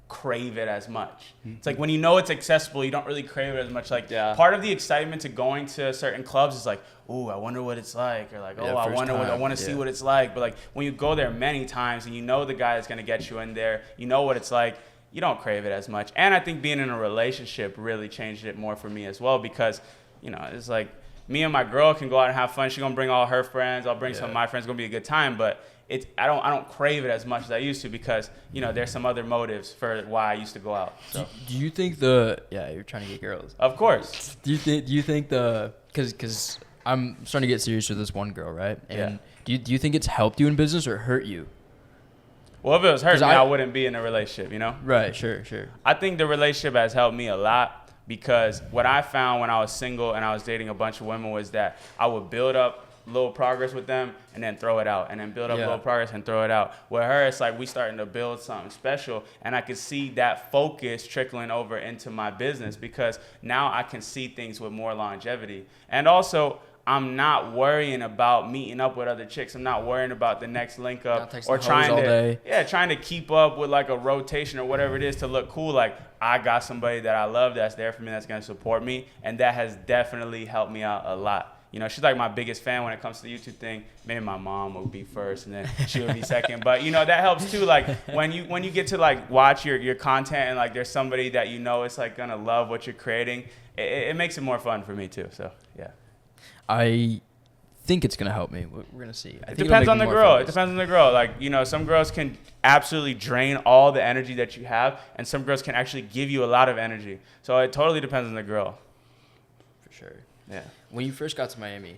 Speaker 1: crave it as much. It's like when you know it's accessible, you don't really crave it as much. Like part of the excitement to going to certain clubs is like, ooh, I wonder what it's like, or like, oh, I want to see what it's like. But like when you go there many times and you know the guy that's gonna get you in there, you know what it's like, you don't crave it as much. And I think being in a relationship really changed it more for me as well, because you know, it's like me and my girl can go out and have fun. She's gonna bring all her friends, I'll bring some of my friends. It's gonna be a good time, but I don't crave it as much as I used to, because you know there's some other motives for why I used to go out. So.
Speaker 2: Do you think you're trying to get girls?
Speaker 1: Of course.
Speaker 2: Do you think because I'm starting to get serious with this one girl, right? And do you think it's helped you in business or hurt you?
Speaker 1: Well, if it was hurting me, I wouldn't be in a relationship, you know?
Speaker 2: Right, sure.
Speaker 1: I think the relationship has helped me a lot, because what I found when I was single and I was dating a bunch of women was that I would build up little progress with them and then throw it out, and then build up little progress and throw it out. With her, it's like we starting to build something special, and I could see that focus trickling over into my business, because now I can see things with more longevity. And also, I'm not worrying about meeting up with other chicks. I'm not worrying about the next link up or trying to keep up with like a rotation or whatever it is to look cool. Like, I got somebody that I love that's there for me, that's going to support me, and that has definitely helped me out a lot. You know, she's like my biggest fan when it comes to the YouTube thing. Maybe my mom would be first, and then she would be second. But, you know, that helps too. Like, when you get to, like, watch your content and, like, there's somebody that you know is, like, going to love what you're creating, it makes it more fun for me too. So, yeah.
Speaker 2: I think it's going to help me. We're going to see.
Speaker 1: It depends on the girl. It depends on the girl. Like, you know, some girls can absolutely drain all the energy that you have, and some girls can actually give you a lot of energy. So it totally depends on the girl.
Speaker 2: For sure.
Speaker 1: Yeah.
Speaker 2: When you first got to Miami,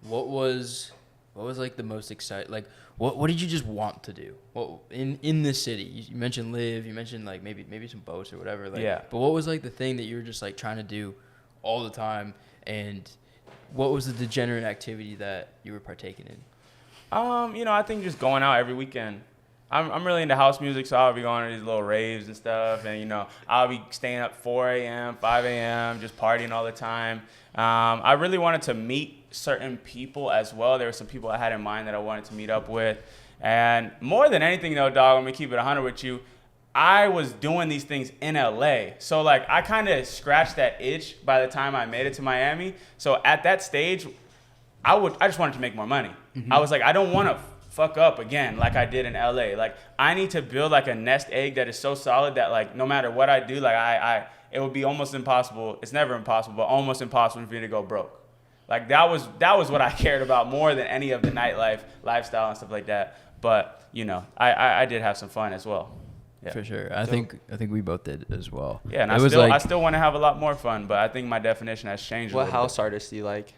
Speaker 2: what was like the most exciting? Like, what did you just want to do? Well, in this city, you mentioned live, you mentioned like maybe some boats or whatever. Like,
Speaker 1: Yeah.
Speaker 2: But what was like the thing that you were just like trying to do all the time, and what was the degenerate activity that you were partaking in?
Speaker 1: I think just going out every weekend. I'm really into house music, so I'll be going to these little raves and stuff, and I'll be staying up 4 a.m., 5 a.m., just partying all the time. I really wanted to meet certain people as well. There were some people I had in mind that I wanted to meet up with, and more than anything, though, dog, I'm gonna keep it 100 with you. I was doing these things in LA, so like I kind of scratched that itch by the time I made it to Miami. So at that stage, I just wanted to make more money. I was like, I don't want to fuck up again like I did in LA. Like I need to build like a nest egg that is so solid that like no matter what I do, like it would be almost impossible. It's never impossible, but almost impossible for me to go broke. Like that was what I cared about more than any of the nightlife, lifestyle and stuff like that. But I did have some fun as well. Yeah.
Speaker 2: For sure. I think we both did as well.
Speaker 1: Yeah, and I still want to have a lot more fun, but I think my definition has changed.
Speaker 3: What house artist do you like?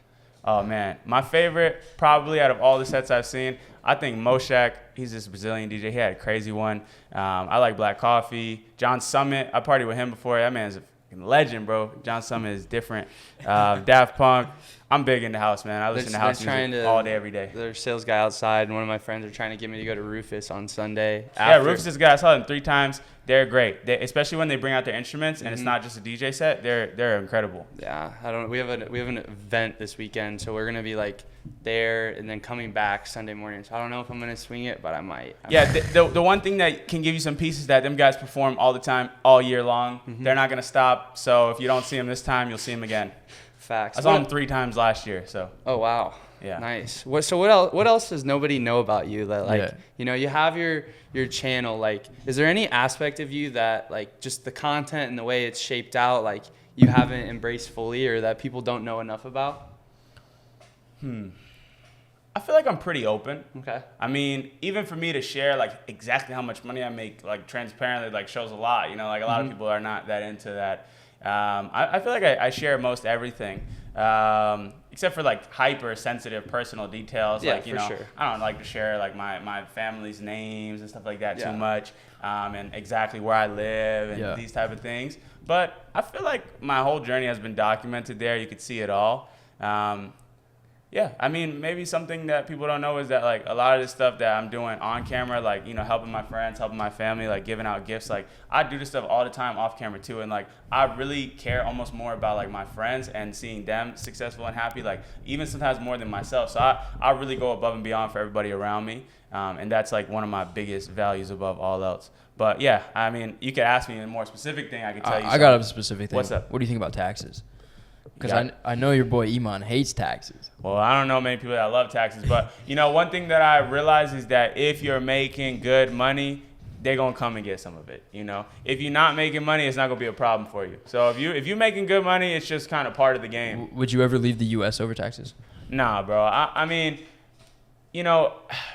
Speaker 1: Oh man, my favorite probably out of all the sets I've seen, I think Moshak. He's this Brazilian DJ. He had a crazy one. I like Black Coffee. John Summit. I partied with him before. That man's a fucking legend, bro. John Summit is different. Daft Punk. I'm big into house, man. I listen to house music all day, every day.
Speaker 3: There's a sales guy outside, and one of my friends are trying to get me to go to Rufus on Sunday.
Speaker 1: Yeah, Rufus' guy. I saw them 3 times. They're great, especially when they bring out their instruments and it's not just a DJ set. They're incredible.
Speaker 3: Yeah, we have an event this weekend, so we're gonna be like there and then coming back Sunday morning. So I don't know if I'm gonna swing it, but I might.
Speaker 1: The one thing that can give you some peace is that them guys perform all the time, all year long. They're not gonna stop. So if you don't see them this time, you'll see them again.
Speaker 3: Facts.
Speaker 1: I saw them 3 times last year. So.
Speaker 3: Oh wow.
Speaker 1: Yeah.
Speaker 3: Nice. What else does nobody know about you that like you have your channel, like is there any aspect of you that like just the content and the way it's shaped out like you haven't embraced fully or that people don't know enough about?
Speaker 1: I feel like I'm pretty open.
Speaker 3: Okay.
Speaker 1: I mean, even for me to share like exactly how much money I make like transparently like shows a lot. Like a lot of people are not that into that. I feel like I share most everything. Except for like hypersensitive personal details,
Speaker 3: yeah,
Speaker 1: like
Speaker 3: sure.
Speaker 1: I don't like to share like my family's names and stuff like that too much, and exactly where I live and these type of things. But I feel like my whole journey has been documented there. You could see it all. I mean, maybe something that people don't know is that like a lot of this stuff that I'm doing on camera, like helping my friends, helping my family, like giving out gifts, like I do this stuff all the time off camera too, and like I really care almost more about like my friends and seeing them successful and happy, like even sometimes more than myself. So I really go above and beyond for everybody around me, and that's like one of my biggest values above all else. But yeah, I mean, you could ask me a more specific thing. I could tell you.
Speaker 2: I got a specific thing.
Speaker 1: What's up?
Speaker 2: What do you think about taxes? Because I know your boy Iman hates taxes.
Speaker 1: Well, I don't know many people that love taxes, but one thing that I realize is that if you're making good money, they're gonna come and get some of it. If you're not making money, it's not gonna be a problem for you. So if you're making good money, it's just kind of part of the game.
Speaker 2: Would you ever leave the U.S. over taxes?
Speaker 1: Nah, bro. I mean,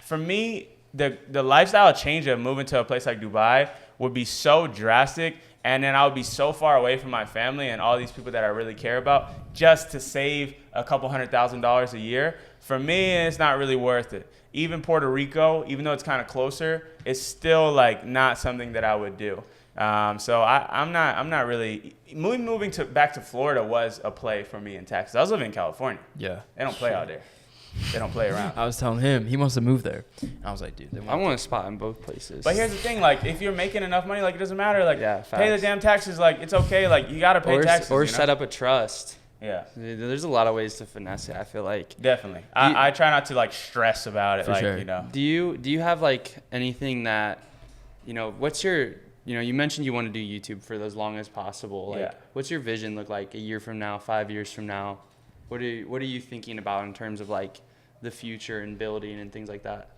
Speaker 1: for me, the lifestyle change of moving to a place like Dubai would be so drastic. And then I would be so far away from my family and all these people that I really care about just to save a couple $100,000 a year. For me, it's not really worth it. Even Puerto Rico, even though it's kind of closer, it's still like not something that I would do. So I'm not really moving back to Florida was a play for me in Texas. I was living in California.
Speaker 2: Yeah,
Speaker 1: they don't play out there. They don't play around.
Speaker 2: I was telling him he wants to move there. I was like, dude,
Speaker 3: I want a spot in both places.
Speaker 1: But here's the thing, like if you're making enough money, like it doesn't matter. Like pay the damn taxes. Like it's okay. Like you gotta pay taxes.
Speaker 3: Or set up a trust.
Speaker 1: Yeah.
Speaker 3: There's a lot of ways to finesse it, I feel like.
Speaker 1: Definitely. I try not to like stress about it.
Speaker 2: For sure.
Speaker 3: Do you have like anything that, what's your, you mentioned you want to do YouTube for as long as possible. Like what's your vision look like a year from now, 5 years from now? What are you thinking about in terms of like the future and building and things like that?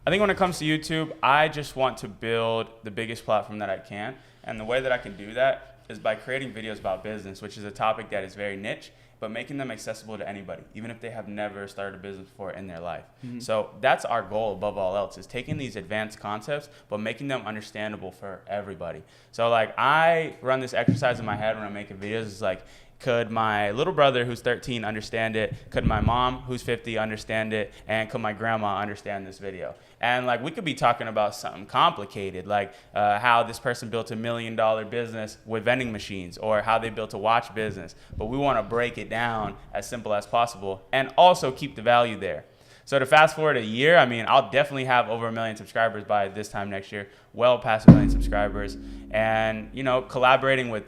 Speaker 1: I think when it comes to YouTube, I just want to build the biggest platform that I can. And the way that I can do that is by creating videos about business, which is a topic that is very niche, but making them accessible to anybody, even if they have never started a business before in their life. Mm-hmm. So that's our goal above all else, is taking these advanced concepts, but making them understandable for everybody. So like I run this exercise in my head when I'm making videos. It's like, could my little brother who's 13 understand it? Could my mom who's 50 understand it? And could my grandma understand this video? And like we could be talking about something complicated, like how this person built $1 million business with vending machines, or how they built a watch business. But we want to break it down as simple as possible and also keep the value there. So to fast forward a year, I mean, I'll definitely have over 1 million subscribers by this time next year, well past 1 million subscribers. And, you know, collaborating with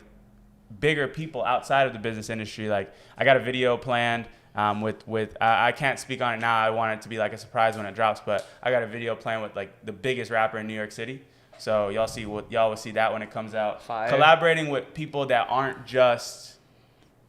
Speaker 1: bigger people outside of the business industry. Like I got a video planned I can't speak on it now. I want it to be like a surprise when it drops, but I got a video planned with like the biggest rapper in New York City. So y'all will see that when it comes out.
Speaker 3: Fire.
Speaker 1: Collaborating with people that aren't just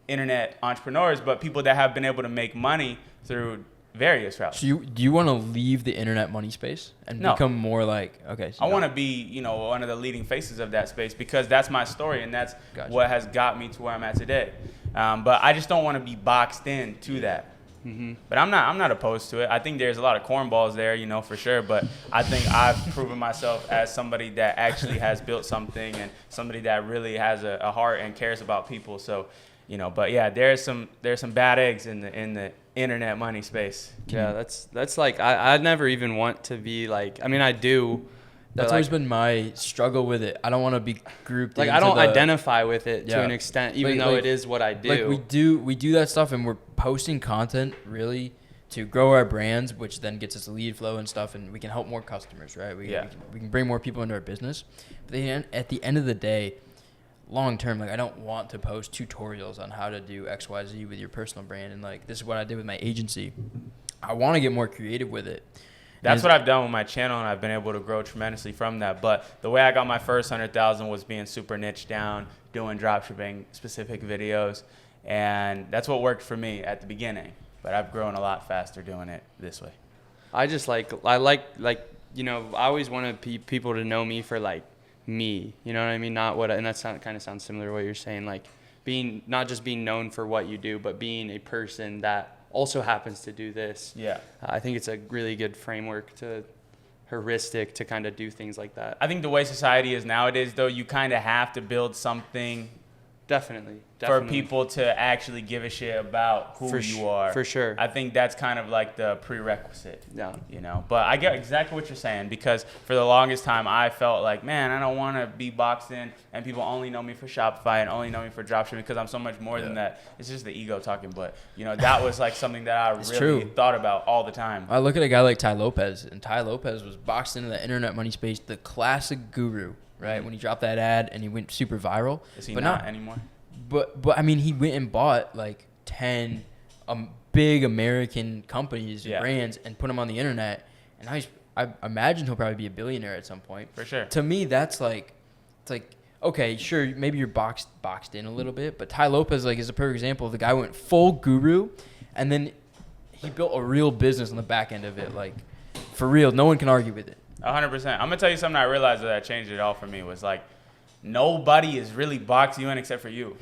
Speaker 1: internet entrepreneurs, but people that have been able to make money through various routes.
Speaker 2: So do you want to leave the internet money space and become more like, okay. So
Speaker 1: I want to be, you know, one of the leading faces of that space because that's my story and that's what has got me to where I'm at today. But I just don't want to be boxed in to that. Mm-hmm. But I'm not opposed to it. I think there's a lot of cornballs there, you know, for sure. But I think I've proven myself as somebody that actually has built something and somebody that really has a heart and cares about people. So, you know, but yeah, there's some bad eggs in the internet money space.
Speaker 3: Yeah, that's like I never even want to be like. I mean, I do.
Speaker 2: That's always been my struggle with it. I don't want to be grouped.
Speaker 3: Like I don't identify with it to an extent, even though it is what I do.
Speaker 2: Like we do that stuff, and we're posting content really to grow our brands, which then gets us lead flow and stuff, and we can help more customers, right? We can bring more people into our business. But at the end of the day, long term, like I don't want to post tutorials on how to do XYZ with your personal brand, and like this is what I did with my agency. I want to get more creative with it.
Speaker 1: That's what I've done with my channel, and I've been able to grow tremendously from that. But the way I got my first 100,000 was being super niche down, doing dropshipping specific videos, and that's what worked for me at the beginning. But I've grown a lot faster doing it this way.
Speaker 3: I like you know, I always want people to know me for like me, you know what I mean? Not what, and that kind of sounds similar to what you're saying, like not just being known for what you do, but being a person that also happens to do this.
Speaker 1: Yeah.
Speaker 3: I think it's a really good framework heuristic to kind of do things like that.
Speaker 1: I think the way society is nowadays, though, you kind of have to build something
Speaker 3: Definitely.
Speaker 1: for people to actually give a shit about who you are.
Speaker 3: For sure.
Speaker 1: I think that's kind of like the prerequisite.
Speaker 3: Yeah.
Speaker 1: You know, but I get exactly what you're saying because for the longest time I felt like, man, I don't want to be boxed in and people only know me for Shopify and only know me for dropshipping because I'm so much more than that. It's just the ego talking, but you know, that was like something that I really thought about all the time.
Speaker 2: I look at a guy like Ty Lopez, and Ty Lopez was boxed into the internet money space, the classic guru. Right, when he dropped that ad and he went super viral.
Speaker 1: Is he not anymore?
Speaker 2: But I mean, he went and bought like 10 big American companies and brands and put them on the internet. And now I imagine he'll probably be a billionaire at some point.
Speaker 1: For sure.
Speaker 2: To me, it's like, okay, sure, maybe you're boxed in a little bit, but Ty Lopez like is a perfect example. The guy went full guru, and then he built a real business on the back end of it. Like, for real, no one can argue with it.
Speaker 1: 100%. I'm gonna tell you something I realized that changed it all for me was like nobody is really boxing you in except for you.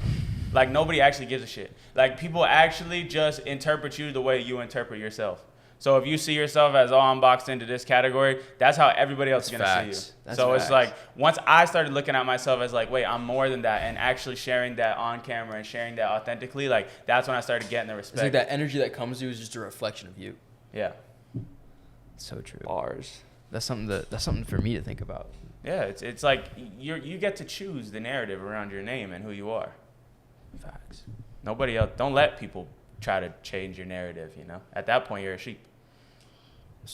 Speaker 1: Like nobody actually gives a shit. Like people actually just interpret you the way you interpret yourself. So if you see yourself as, oh, I'm boxed into this category, that's how everybody else is gonna see you. So it's like once I started looking at myself as like, wait, I'm more than that, and actually sharing that on camera and sharing that authentically, like that's when I started getting the respect.
Speaker 2: It's like that energy that comes to you is just a reflection of you.
Speaker 1: Yeah.
Speaker 2: So true.
Speaker 3: Bars.
Speaker 2: That's something for me to think about.
Speaker 1: Yeah, it's like you get to choose the narrative around your name and who you are.
Speaker 2: Facts.
Speaker 1: Nobody else. Don't let people try to change your narrative. You know, at that point you're a sheep.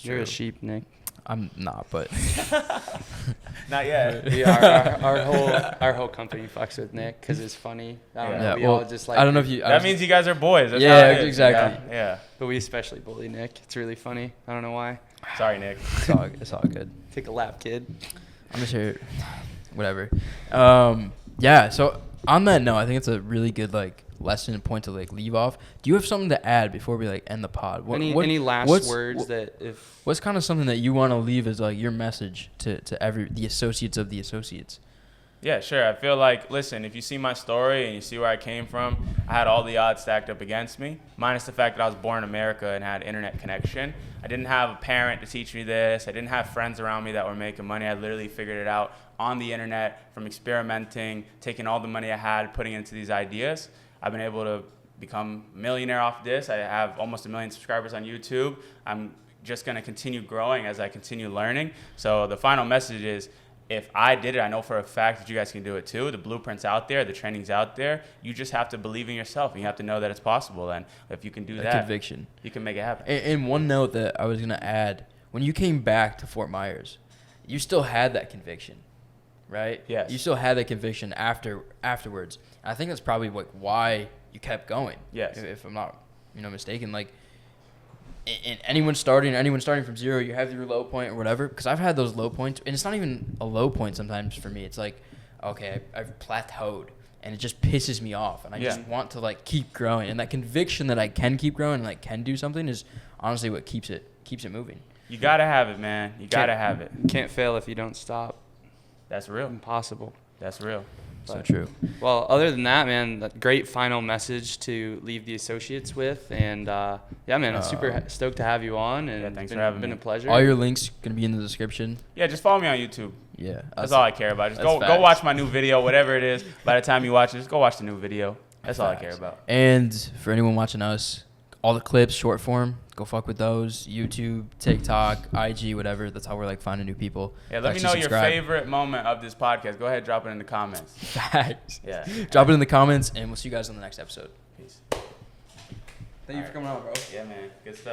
Speaker 3: You're a sheep, Nick.
Speaker 2: I'm not, but
Speaker 1: not yet.
Speaker 3: Yeah, our whole company fucks with Nick because it's funny. I don't know. We all just like.
Speaker 2: I don't know if you.
Speaker 1: That means you guys are boys. That's
Speaker 2: yeah, exactly.
Speaker 1: Yeah.
Speaker 3: But we especially bully Nick. It's really funny. I don't know why.
Speaker 1: Sorry, Nick.
Speaker 2: It's all good.
Speaker 3: Take a lap, kid.
Speaker 2: I'm just here. Whatever. Yeah. So on that note, I think it's a really good like lesson and point to like leave off. Do you have something to add before we like end the pod?
Speaker 3: Any last words that if
Speaker 2: what's kind of something that you want to leave as like your message to the associates of the associates?
Speaker 1: Yeah, sure. I feel like, listen, if you see my story and you see where I came from, I had all the odds stacked up against me, minus the fact that I was born in America and had internet connection. I didn't have a parent to teach me this. I didn't have friends around me that were making money. I literally figured it out on the internet from experimenting, taking all the money I had, putting it into these ideas. I've been able to become a millionaire off this. I have almost 1 million subscribers on YouTube. I'm just going to continue growing as I continue learning. So the final message is, if I did it, I know for a fact that you guys can do it too. The blueprint's out there, the training's out there. You just have to believe in yourself, and you have to know that it's possible. And if you can do that,
Speaker 2: conviction,
Speaker 1: you can make it happen.
Speaker 2: And one note that I was gonna add: when you came back to Fort Myers, you still had that conviction, right?
Speaker 1: Yes.
Speaker 2: You still had that conviction afterwards. I think that's probably why you kept going.
Speaker 1: Yes.
Speaker 2: If I'm not, mistaken. Like, and anyone starting from zero, you have your low point or whatever. Because I've had those low points, and it's not even a low point sometimes for me. It's like, okay, I've plateaued, and it just pisses me off, and I just want to keep growing. And that conviction that I can keep growing and I can do something is honestly what keeps it moving.
Speaker 1: You gotta have it, man. You gotta have it.
Speaker 3: Can't fail if you don't stop.
Speaker 1: That's real.
Speaker 3: Impossible.
Speaker 1: That's real.
Speaker 2: So true.
Speaker 3: Well, other than that, man, that great final message to leave the associates with. And yeah, man, I'm super stoked to have you on. And
Speaker 1: thanks for having me.
Speaker 3: Been a pleasure.
Speaker 2: All your links gonna be in the description.
Speaker 1: Yeah, just follow me on YouTube.
Speaker 2: Yeah,
Speaker 1: That's all I care about. Just go
Speaker 2: facts.
Speaker 1: watch my new video, whatever it is. By the time you watch it, just go watch the new video. That's all I care about.
Speaker 2: And for anyone watching us, all the clips, short form, go fuck with those. YouTube, TikTok, IG, whatever. That's how we're finding new people.
Speaker 1: Yeah, let me know your favorite moment of this podcast. Go ahead, drop it in the comments.
Speaker 2: Facts.
Speaker 1: Yeah.
Speaker 2: Drop it in the comments, and we'll see you guys on the next episode.
Speaker 1: Peace.
Speaker 2: Thank you for coming on, bro.
Speaker 1: Yeah, man. Good stuff.